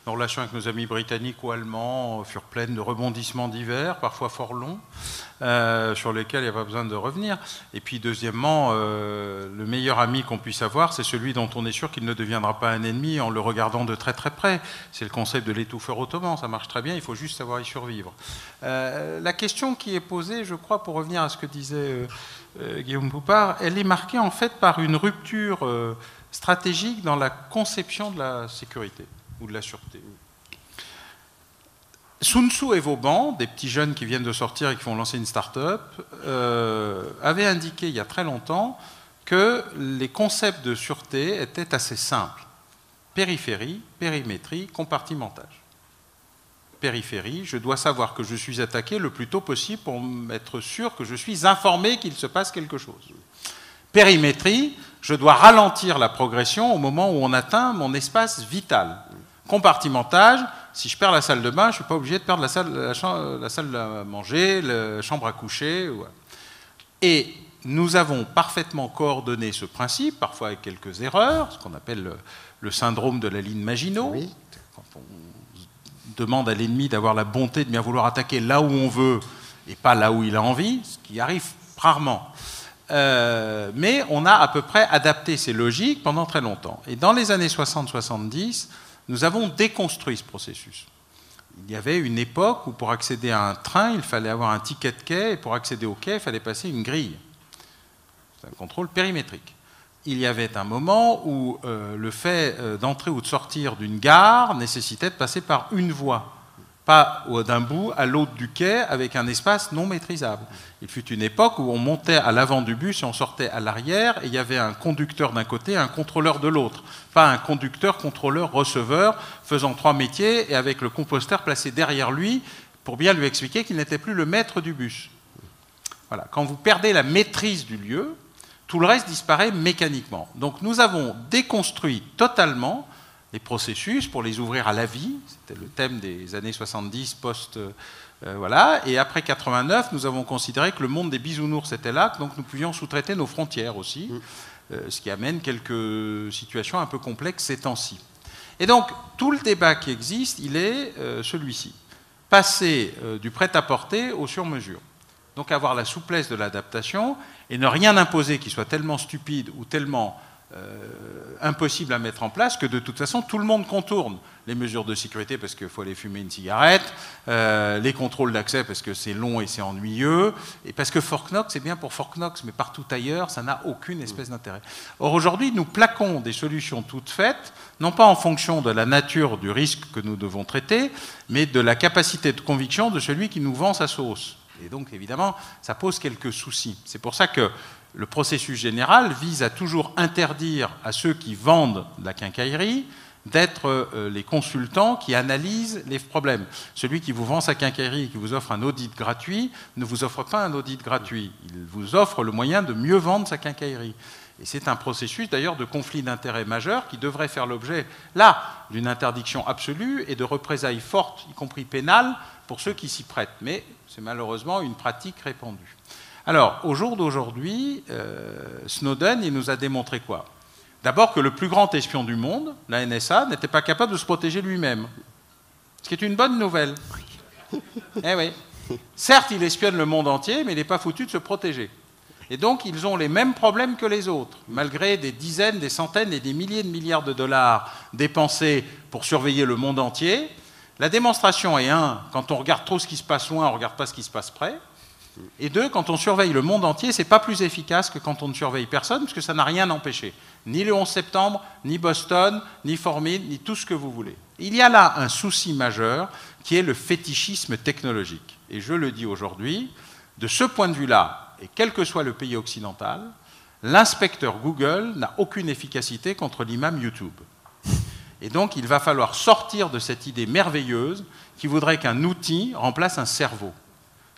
nos relations avec nos amis britanniques ou allemands furent pleines de rebondissements divers, parfois fort longs, sur lesquels il n'y a pas besoin de revenir. Et puis deuxièmement, le meilleur ami qu'on puisse avoir, c'est celui dont on est sûr qu'il ne deviendra pas un ennemi en le regardant de très très près. C'est le concept de l'étouffeur ottoman, ça marche très bien, il faut juste savoir y survivre. La question qui est posée, je crois, pour revenir à ce que disait Guillaume Poupart, elle est marquée en fait par une rupture stratégique dans la conception de la sécurité ou de la sûreté. Sun Tzu et Vauban, des petits jeunes qui viennent de sortir et qui vont lancer une start-up, avaient indiqué il y a très longtemps que les concepts de sûreté étaient assez simples. Périphérie, périmétrie, compartimentage. Périphérie, je dois savoir que je suis attaqué le plus tôt possible pour être sûr que je suis informé qu'il se passe quelque chose. Périmétrie, je dois ralentir la progression au moment où on atteint mon espace vital. Compartimentage, si je perds la salle de bain, je ne suis pas obligé de perdre la salle à manger, la chambre à coucher. Et nous avons parfaitement coordonné ce principe, parfois avec quelques erreurs, ce qu'on appelle le syndrome de la ligne Maginot. Oui. Quand on demande à l'ennemi d'avoir la bonté de bien vouloir attaquer là où on veut et pas là où il a envie, ce qui arrive rarement. Mais on a à peu près adapté ces logiques pendant très longtemps. Et dans les années 60-70, nous avons déconstruit ce processus. Il y avait une époque où pour accéder à un train, il fallait avoir un ticket de quai, et pour accéder au quai, il fallait passer une grille. C'est un contrôle périmétrique. Il y avait un moment où le fait d'entrer ou de sortir d'une gare nécessitait de passer par une voie, pas d'un bout à l'autre du quai avec un espace non maîtrisable. Il fut une époque où on montait à l'avant du bus et on sortait à l'arrière, et il y avait un conducteur d'un côté et un contrôleur de l'autre. Pas un conducteur, contrôleur, receveur, faisant 3 métiers et avec le composteur placé derrière lui pour bien lui expliquer qu'il n'était plus le maître du bus. Voilà. Quand vous perdez la maîtrise du lieu, tout le reste disparaît mécaniquement. Donc nous avons déconstruit totalement les processus pour les ouvrir à la vie. C'était le thème des années 70 voilà. Et après 89, nous avons considéré que le monde des bisounours était là, donc nous pouvions sous-traiter nos frontières aussi, ce qui amène quelques situations un peu complexes ces temps-ci. Et donc, tout le débat qui existe, il est celui-ci. Passer du prêt-à-porter au sur-mesure. Donc avoir la souplesse de l'adaptation et ne rien imposer qui soit tellement stupide ou tellement impossible à mettre en place que de toute façon tout le monde contourne les mesures de sécurité parce qu'il faut aller fumer une cigarette, les contrôles d'accès parce que c'est long et c'est ennuyeux, et parce que Fort Knox, c'est bien pour Fort Knox, mais partout ailleurs, ça n'a aucune espèce d'intérêt. Or aujourd'hui, nous plaquons des solutions toutes faites, non pas en fonction de la nature du risque que nous devons traiter, mais de la capacité de conviction de celui qui nous vend sa sauce. Et donc, évidemment, ça pose quelques soucis. C'est pour ça que le processus général vise à toujours interdire à ceux qui vendent de la quincaillerie d'être les consultants qui analysent les problèmes. Celui qui vous vend sa quincaillerie et qui vous offre un audit gratuit ne vous offre pas un audit gratuit. Il vous offre le moyen de mieux vendre sa quincaillerie. Et c'est un processus d'ailleurs de conflit d'intérêts majeur qui devrait faire l'objet, là, d'une interdiction absolue et de représailles fortes, y compris pénales, pour ceux qui s'y prêtent. Mais c'est malheureusement une pratique répandue. Alors, au jour d'aujourd'hui, Snowden, il nous a démontré quoi? D'abord que le plus grand espion du monde, la NSA, n'était pas capable de se protéger lui-même. Ce qui est une bonne nouvelle. Eh oui. Certes, il espionne le monde entier, mais il n'est pas foutu de se protéger. Et donc, ils ont les mêmes problèmes que les autres, malgré des dizaines, des centaines et des milliers de milliards de dollars dépensés pour surveiller le monde entier. La démonstration est, un, quand on regarde trop ce qui se passe loin, on ne regarde pas ce qui se passe près. Et deux, quand on surveille le monde entier, ce n'est pas plus efficace que quand on ne surveille personne, parce que ça n'a rien empêché. Ni le 11 septembre, ni Boston, ni Fort Meade, ni tout ce que vous voulez. Il y a là un souci majeur qui est le fétichisme technologique. Et je le dis aujourd'hui, de ce point de vue-là, et quel que soit le pays occidental, l'inspecteur Google n'a aucune efficacité contre l'imam YouTube. Et donc, il va falloir sortir de cette idée merveilleuse qui voudrait qu'un outil remplace un cerveau.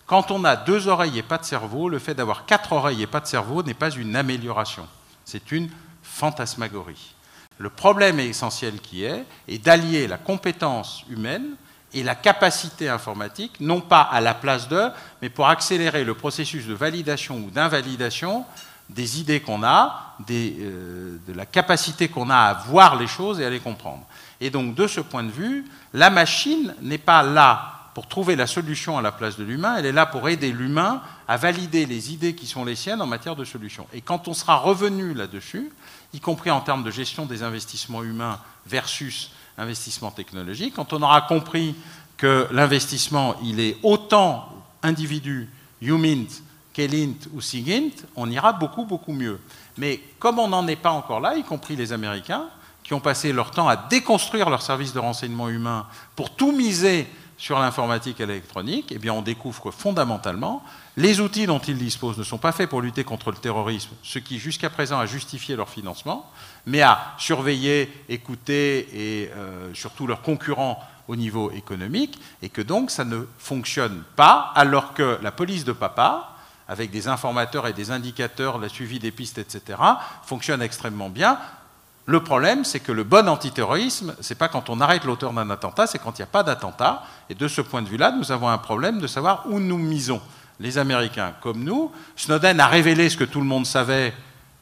Quand on a 2 oreilles et pas de cerveau, le fait d'avoir 4 oreilles et pas de cerveau n'est pas une amélioration. C'est une fantasmagorie. Le problème essentiel qui est d'allier la compétence humaine et la capacité informatique, non pas à la place d'eux, mais pour accélérer le processus de validation ou d'invalidation des idées qu'on a, de la capacité qu'on a à voir les choses et à les comprendre. Et donc, de ce point de vue, la machine n'est pas là pour trouver la solution à la place de l'humain, elle est là pour aider l'humain à valider les idées qui sont les siennes en matière de solution. Et quand on sera revenu là-dessus, y compris en termes de gestion des investissements humains versus investissement technologique, quand on aura compris que l'investissement, il est autant individu, humint, qu'elint ou sigint, on ira beaucoup, beaucoup mieux. Mais comme on n'en est pas encore là, y compris les Américains, qui ont passé leur temps à déconstruire leur service de renseignement humain pour tout miser sur l'informatique et l'électronique, eh bien on découvre que fondamentalement, les outils dont ils disposent ne sont pas faits pour lutter contre le terrorisme, ce qui jusqu'à présent a justifié leur financement, mais à surveiller, écouter et surtout leurs concurrents au niveau économique, et que donc ça ne fonctionne pas, alors que la police de papa, avec des informateurs et des indicateurs, la suivi des pistes, etc., fonctionne extrêmement bien. Le problème, c'est que le bon antiterrorisme, ce n'est pas quand on arrête l'auteur d'un attentat, c'est quand il n'y a pas d'attentat. Et de ce point de vue-là, nous avons un problème de savoir où nous misons. Les Américains comme nous. Snowden a révélé ce que tout le monde savait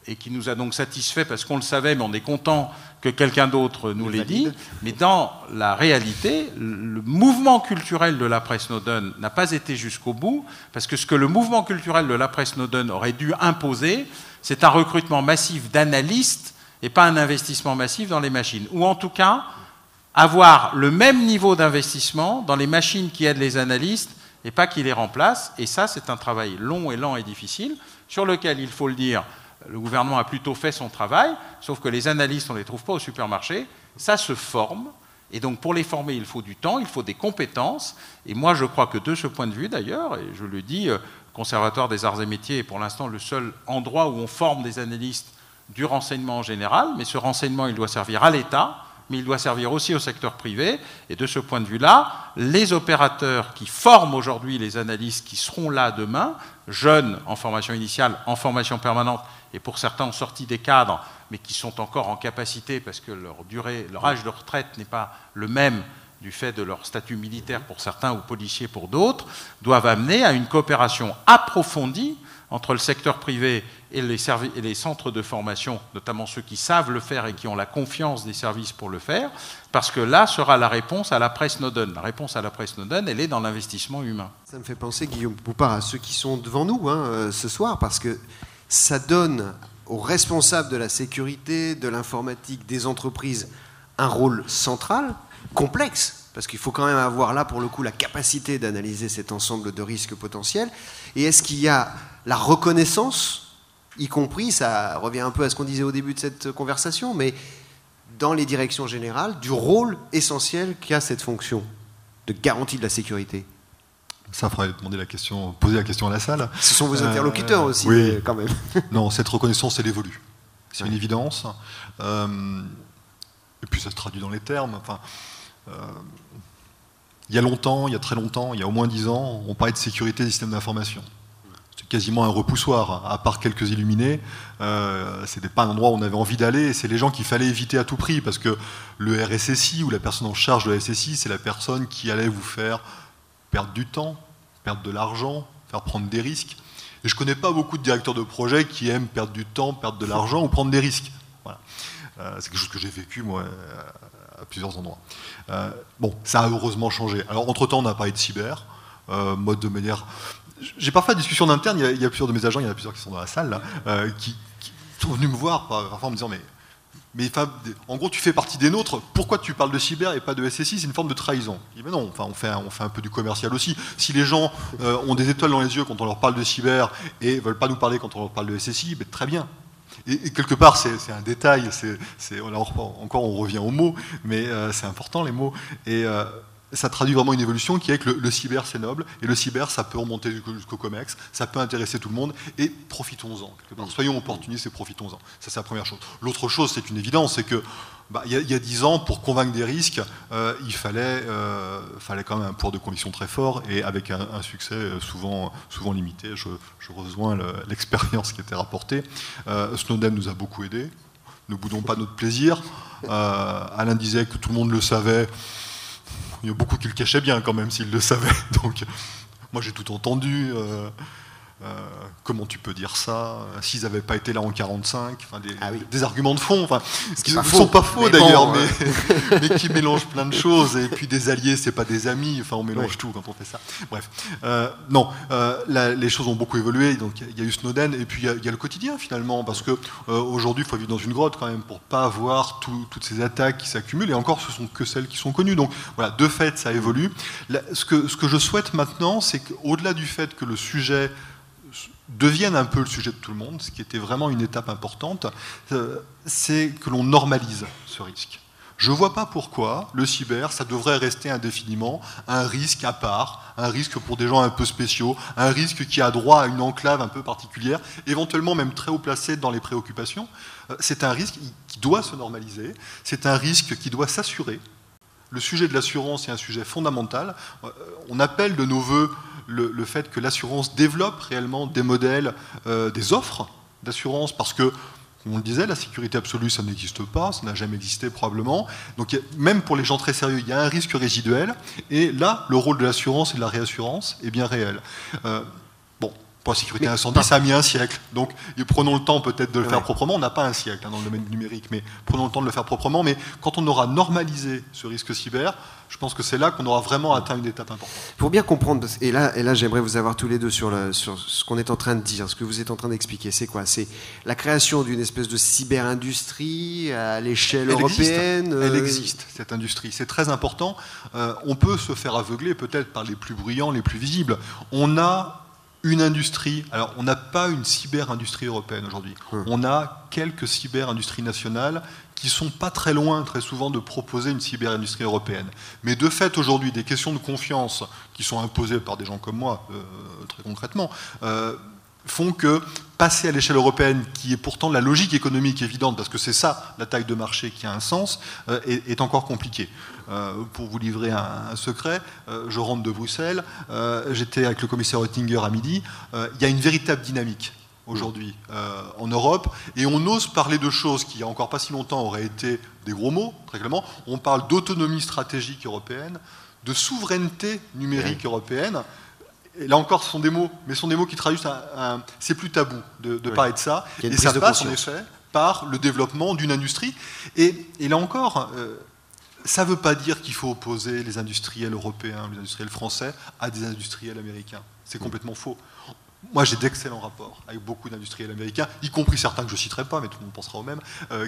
et qui nous a donc satisfait parce qu'on le savait, mais on est content que quelqu'un d'autre nous l'ait dit. Mais dans la réalité, le mouvement culturel de l'après Snowden n'a pas été jusqu'au bout, parce que ce que le mouvement culturel de l'après Snowden aurait dû imposer, c'est un recrutement massif d'analystes et pas un investissement massif dans les machines. Ou en tout cas, avoir le même niveau d'investissement dans les machines qui aident les analystes et pas qui les remplacent. Et ça, c'est un travail long et lent et difficile, sur lequel, il faut le dire, le gouvernement a plutôt fait son travail, sauf que les analystes, on ne les trouve pas au supermarché. Ça se forme. Et donc, pour les former, il faut du temps, il faut des compétences. Et moi, je crois que de ce point de vue, d'ailleurs, et je le dis, le Conservatoire des arts et métiers est pour l'instant le seul endroit où on forme des analystes du renseignement en général, mais ce renseignement, il doit servir à l'État, mais il doit servir aussi au secteur privé. Et de ce point de vue-là, les opérateurs qui forment aujourd'hui les analystes qui seront là demain, jeunes en formation initiale, en formation permanente, et pour certains en sortie des cadres, mais qui sont encore en capacité, parce que leur âge de retraite n'est pas le même du fait de leur statut militaire pour certains ou policier pour d'autres, doivent amener à une coopération approfondie entre le secteur privé et les centres de formation, notamment ceux qui savent le faire et qui ont la confiance des services pour le faire, parce que là sera la réponse à l'après Snowden. La réponse à l'après Snowden, elle est dans l'investissement humain. Ça me fait penser, Guillaume Poupard, à ceux qui sont devant nous ce soir, parce que ça donne aux responsables de la sécurité, de l'informatique, des entreprises, un rôle central, complexe, parce qu'il faut quand même avoir là, pour le coup, la capacité d'analyser cet ensemble de risques potentiels. Et est-ce qu'il y a la reconnaissance, y compris, ça revient un peu à ce qu'on disait au début de cette conversation, mais dans les directions générales, du rôle essentiel qu'a cette fonction de garantie de la sécurité? Ça, il faudrait demander poser la question à la salle. Ce sont vos interlocuteurs aussi, oui. Quand même. Non, cette reconnaissance, elle évolue. C'est une évidence. Et puis ça se traduit dans les termes. Enfin, il y a longtemps, il y a très longtemps, il y a au moins 10 ans, on parlait de sécurité des systèmes d'information. C'était quasiment un repoussoir, à part quelques illuminés. C'était pas un endroit où on avait envie d'aller, et c'est les gens qu'il fallait éviter à tout prix, parce que le RSSI, ou la personne en charge de la SSI, c'est la personne qui allait vous faire perdre du temps, perdre de l'argent, faire prendre des risques. Et je connais pas beaucoup de directeurs de projet qui aiment perdre du temps, perdre de l'argent ou prendre des risques. Voilà. C'est quelque chose que j'ai vécu, moi, à plusieurs endroits. Bon, ça a heureusement changé. Alors, entre-temps, on a parlé de cyber, mode de manière... J'ai parfois des discussions d'interne, il y a plusieurs de mes agents, il y en a plusieurs qui sont dans la salle, là, qui sont venus me voir parfois en me disant, mais en gros, tu fais partie des nôtres, pourquoi tu parles de cyber et pas de SSI? C'est une forme de trahison. Je dis, mais non, enfin, on fait un peu du commercial aussi. Si les gens ont des étoiles dans les yeux quand on leur parle de cyber et ne veulent pas nous parler quand on leur parle de SSI, ben, très bien. Et quelque part, c'est un détail, encore on revient aux mots, mais c'est important les mots. Et ça traduit vraiment une évolution qui est que le cyber c'est noble, et le cyber ça peut remonter jusqu'au COMEX, ça peut intéresser tout le monde, et profitons-en. Soyons opportunistes et profitons-en. Ça c'est la première chose. L'autre chose, c'est une évidence, c'est que il y a 10 ans, pour convaincre des risques, il fallait quand même un pouvoir de conviction très fort, et avec un succès souvent limité. Je rejoins l'expérience qui était rapportée. Snowden nous a beaucoup aidés. Ne boudons pas notre plaisir. Alain disait que tout le monde le savait. Il y a beaucoup qui le cachaient bien quand même s'ils le savaient. Donc, moi j'ai tout entendu. Comment tu peux dire ça? S'ils n'avaient pas été là en 1945, des arguments de fond, qui ne sont pas faux d'ailleurs, mais qui mélangent plein de choses. Et puis des alliés, c'est pas des amis. Enfin, on mélange tout quand on fait ça. Bref, les choses ont beaucoup évolué. Donc il y a eu Snowden, et puis il y a le quotidien finalement, parce que aujourd'hui, il faut vivre dans une grotte quand même pour pas avoir toutes ces attaques qui s'accumulent. Et encore, ce sont que celles qui sont connues. Donc voilà, de fait, ça évolue. Ce que je souhaite maintenant, c'est qu'au-delà du fait que le sujet devienne un peu le sujet de tout le monde, ce qui était vraiment une étape importante, c'est que l'on normalise ce risque. Je ne vois pas pourquoi le cyber, ça devrait rester indéfiniment un risque à part, un risque pour des gens un peu spéciaux, un risque qui a droit à une enclave un peu particulière, éventuellement même très haut placé dans les préoccupations. C'est un risque qui doit se normaliser, c'est un risque qui doit s'assurer. Le sujet de l'assurance est un sujet fondamental. On appelle de nos voeux le fait que l'assurance développe réellement des modèles, des offres d'assurance, parce que, comme on le disait, la sécurité absolue, ça n'existe pas, ça n'a jamais existé probablement. Donc même pour les gens très sérieux, il y a un risque résiduel, et là, le rôle de l'assurance et de la réassurance est bien réel. Pour la sécurité incendie, ça a mis un siècle. Donc, prenons le temps peut-être de le faire proprement. On n'a pas un siècle dans le domaine numérique, mais prenons le temps de le faire proprement. Mais quand on aura normalisé ce risque cyber, je pense que c'est là qu'on aura vraiment atteint une étape importante. Pour bien comprendre, et là j'aimerais vous avoir tous les deux sur ce qu'on est en train de dire, ce que vous êtes en train d'expliquer. C'est quoi? C'est la création d'une espèce de cyber-industrie à l'échelle européenne. Elle existe, cette industrie. C'est très important. On peut se faire aveugler peut-être par les plus bruyants, les plus visibles. On a une industrie, alors on n'a pas une cyber-industrie européenne aujourd'hui, on a quelques cyber-industries nationales qui sont pas très loin très souvent de proposer une cyber-industrie européenne. Mais de fait aujourd'hui, des questions de confiance qui sont imposées par des gens comme moi, très concrètement, font que passer à l'échelle européenne, qui est pourtant la logique économique évidente, parce que c'est ça, la taille de marché qui a un sens, est encore compliqué. Pour vous livrer un secret, je rentre de Bruxelles, j'étais avec le commissaire Oettinger à midi, il y a une véritable dynamique aujourd'hui en Europe, et on ose parler de choses qui, il n'y a encore pas si longtemps, auraient été des gros mots, très clairement. On parle d'autonomie stratégique européenne, de souveraineté numérique européenne. Et là encore, ce sont des mots, mais ce sont des mots qui traduisent c'est plus tabou de parler de ça. Et ça passe en effet par le développement d'une industrie. Et là encore, ça ne veut pas dire qu'il faut opposer les industriels européens, les industriels français à des industriels américains. C'est complètement faux. Moi, j'ai d'excellents rapports avec beaucoup d'industriels américains, y compris certains que je ne citerai pas, mais tout le monde pensera au même,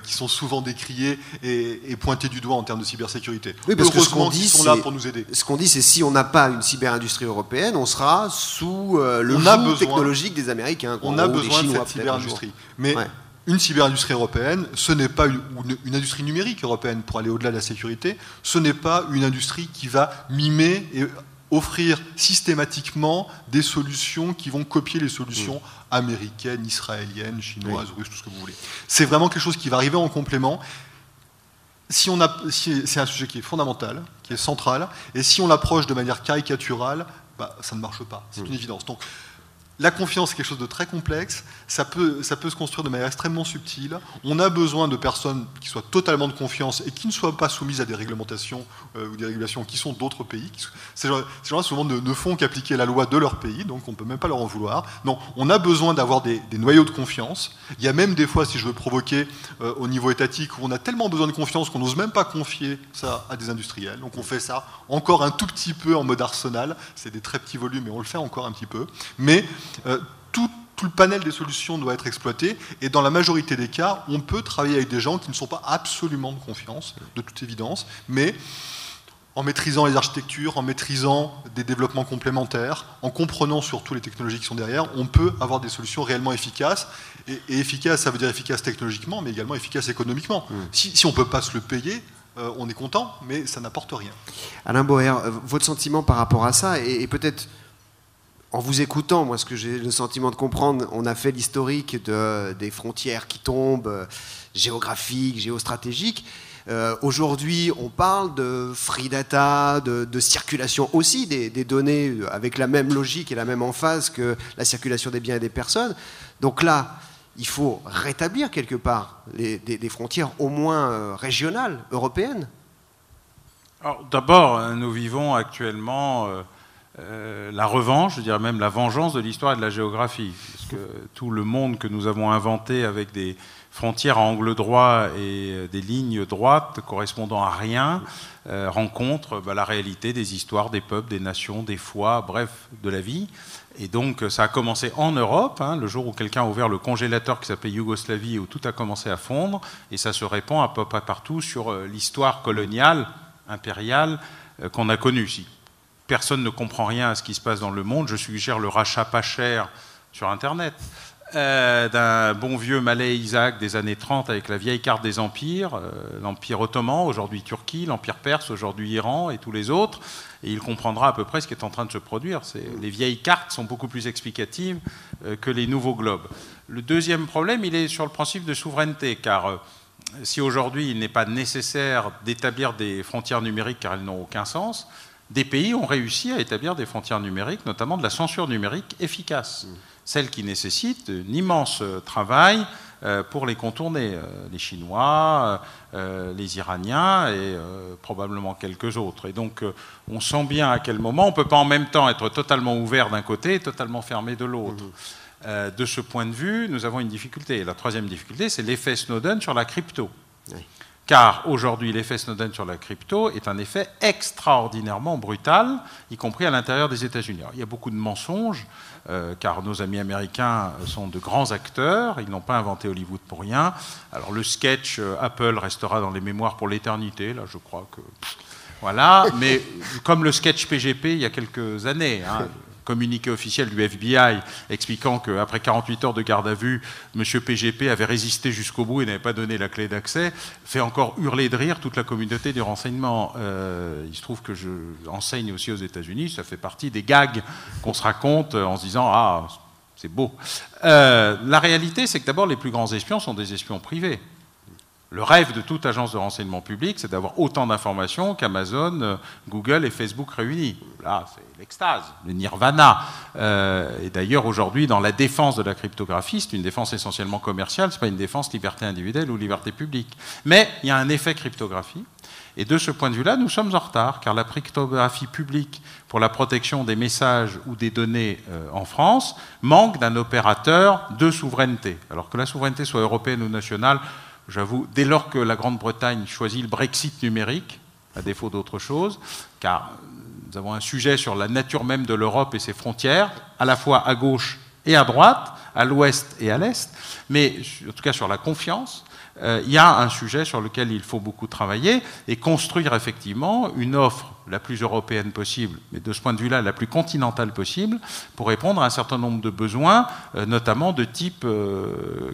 qui sont souvent décriés et pointés du doigt en termes de cybersécurité. Oui, parce que ce qu'on dit, ils sont là pour nous aider. Ce qu'on dit, c'est si on n'a pas une cyberindustrie européenne, on sera sous le joug technologique des Américains. On a besoin de cette cyberindustrie. Mais une cyberindustrie européenne, ce n'est pas une industrie numérique européenne pour aller au-delà de la sécurité, ce n'est pas une industrie qui va mimer et offrir systématiquement des solutions qui vont copier les solutions américaines, israéliennes, chinoises, russes, tout ce que vous voulez. C'est vraiment quelque chose qui va arriver en complément. C'est un sujet qui est fondamental, qui est central, et si on l'approche de manière caricaturale, ça ne marche pas. C'est une évidence. Donc, la confiance, c'est quelque chose de très complexe, ça peut se construire de manière extrêmement subtile. On a besoin de personnes qui soient totalement de confiance et qui ne soient pas soumises à des réglementations ou des régulations qui sont d'autres pays. Ces gens-là, souvent, ne font qu'appliquer la loi de leur pays, donc on ne peut même pas leur en vouloir. Non, on a besoin d'avoir des noyaux de confiance. Il y a même des fois, si je veux provoquer au niveau étatique, où on a tellement besoin de confiance qu'on n'ose même pas confier ça à des industriels. Donc on fait ça encore un tout petit peu en mode arsenal. C'est des très petits volumes, mais on le fait encore un petit peu. Mais tout le panel des solutions doit être exploité, et dans la majorité des cas, on peut travailler avec des gens qui ne sont pas absolument de confiance, de toute évidence, mais en maîtrisant les architectures, en maîtrisant des développements complémentaires, en comprenant surtout les technologies qui sont derrière, on peut avoir des solutions réellement efficaces. Et efficace, ça veut dire efficace technologiquement, mais également efficace économiquement. Si on ne peut pas se le payer, on est content, mais ça n'apporte rien. Alain Boer, votre sentiment par rapport à ça, et peut-être en vous écoutant, moi ce que j'ai le sentiment de comprendre, on a fait l'historique des frontières qui tombent, géographiques, géostratégiques. Aujourd'hui, on parle de free data, de circulation aussi des données avec la même logique et la même emphase que la circulation des biens et des personnes. Donc là, il faut rétablir quelque part des frontières au moins régionales, européennes. Alors, d'abord, nous vivons actuellement la revanche, je dirais même la vengeance de l'histoire et de la géographie. Parce que tout le monde que nous avons inventé avec des frontières à angle droit et des lignes droites correspondant à rien rencontre la réalité des histoires, des peuples, des nations, des foi, bref, de la vie. Et donc ça a commencé en Europe, le jour où quelqu'un a ouvert le congélateur qui s'appelait Yougoslavie, où tout a commencé à fondre, et ça se répand à peu près partout sur l'histoire coloniale, impériale, qu'on a connue. Si personne ne comprend rien à ce qui se passe dans le monde, je suggère le rachat pas cher sur Internet d'un bon vieux Malais Isaac des années 30 avec la vieille carte des empires, l'Empire ottoman, aujourd'hui Turquie, l'Empire perse, aujourd'hui Iran et tous les autres, et il comprendra à peu près ce qui est en train de se produire. Les vieilles cartes sont beaucoup plus explicatives que les nouveaux globes. Le deuxième problème, il est sur le principe de souveraineté, car si aujourd'hui il n'est pas nécessaire d'établir des frontières numériques car elles n'ont aucun sens, des pays ont réussi à établir des frontières numériques, notamment de la censure numérique efficace, celle qui nécessite un immense travail pour les contourner. Les Chinois, les Iraniens et probablement quelques autres. Et donc on sent bien à quel moment on ne peut pas en même temps être totalement ouvert d'un côté et totalement fermé de l'autre. De ce point de vue, nous avons une difficulté. Et la troisième difficulté, c'est l'effet Snowden sur la crypto. Oui. Car aujourd'hui, l'effet Snowden sur la crypto est un effet extraordinairement brutal, y compris à l'intérieur des États-Unis. Il y a beaucoup de mensonges, car nos amis américains sont de grands acteurs, ils n'ont pas inventé Hollywood pour rien. Alors le sketch Apple restera dans les mémoires pour l'éternité, là je crois que... Voilà, mais comme le sketch PGP il y a quelques années, communiqué officiel du FBI expliquant qu'après 48 heures de garde à vue, M. PGP avait résisté jusqu'au bout et n'avait pas donné la clé d'accès, fait encore hurler de rire toute la communauté du renseignement. Il se trouve que je enseigne aussi aux États-Unis, ça fait partie des gags qu'on se raconte en se disant « Ah, c'est beau ». La réalité, c'est que d'abord, les plus grands espions sont des espions privés. Le rêve de toute agence de renseignement public, c'est d'avoir autant d'informations qu'Amazon, Google et Facebook réunis. Là, c'est l'extase, le nirvana. Et d'ailleurs, aujourd'hui, dans la défense de la cryptographie, c'est une défense essentiellement commerciale, ce n'est pas une défense liberté individuelle ou liberté publique. Mais il y a un effet cryptographie Et de ce point de vue-là, nous sommes en retard, car la cryptographie publique pour la protection des messages ou des données en France manque d'un opérateur de souveraineté. Alors que la souveraineté soit européenne ou nationale, j'avoue, dès lors que la Grande-Bretagne choisit le Brexit numérique, à défaut d'autre chose, car nous avons un sujet sur la nature même de l'Europe et ses frontières, à la fois à gauche et à droite, à l'ouest et à l'est, mais en tout cas sur la confiance, il y a un sujet sur lequel il faut beaucoup travailler et construire effectivement une offre la plus européenne possible, mais de ce point de vue-là la plus continentale possible, pour répondre à un certain nombre de besoins, notamment de type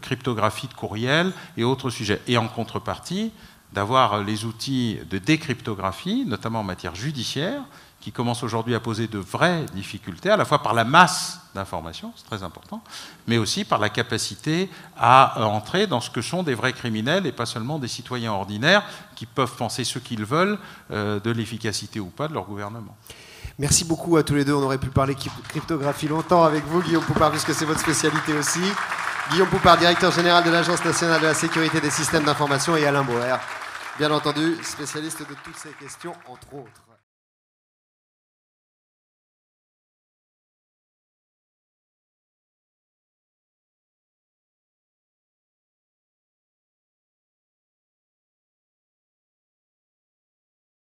cryptographie de courriel et autres sujets. Et en contrepartie, d'avoir les outils de décryptographie, notamment en matière judiciaire, qui commencent aujourd'hui à poser de vraies difficultés, à la fois par la masse d'informations, c'est très important, mais aussi par la capacité à entrer dans ce que sont des vrais criminels et pas seulement des citoyens ordinaires qui peuvent penser ce qu'ils veulent de l'efficacité ou pas de leur gouvernement. Merci beaucoup à tous les deux. On aurait pu parler cryptographie longtemps avec vous, Guillaume Poupart, puisque c'est votre spécialité aussi. Guillaume Poupart, directeur général de l'Agence nationale de la sécurité des systèmes d'information, et Alain Boer, bien entendu, spécialiste de toutes ces questions, entre autres.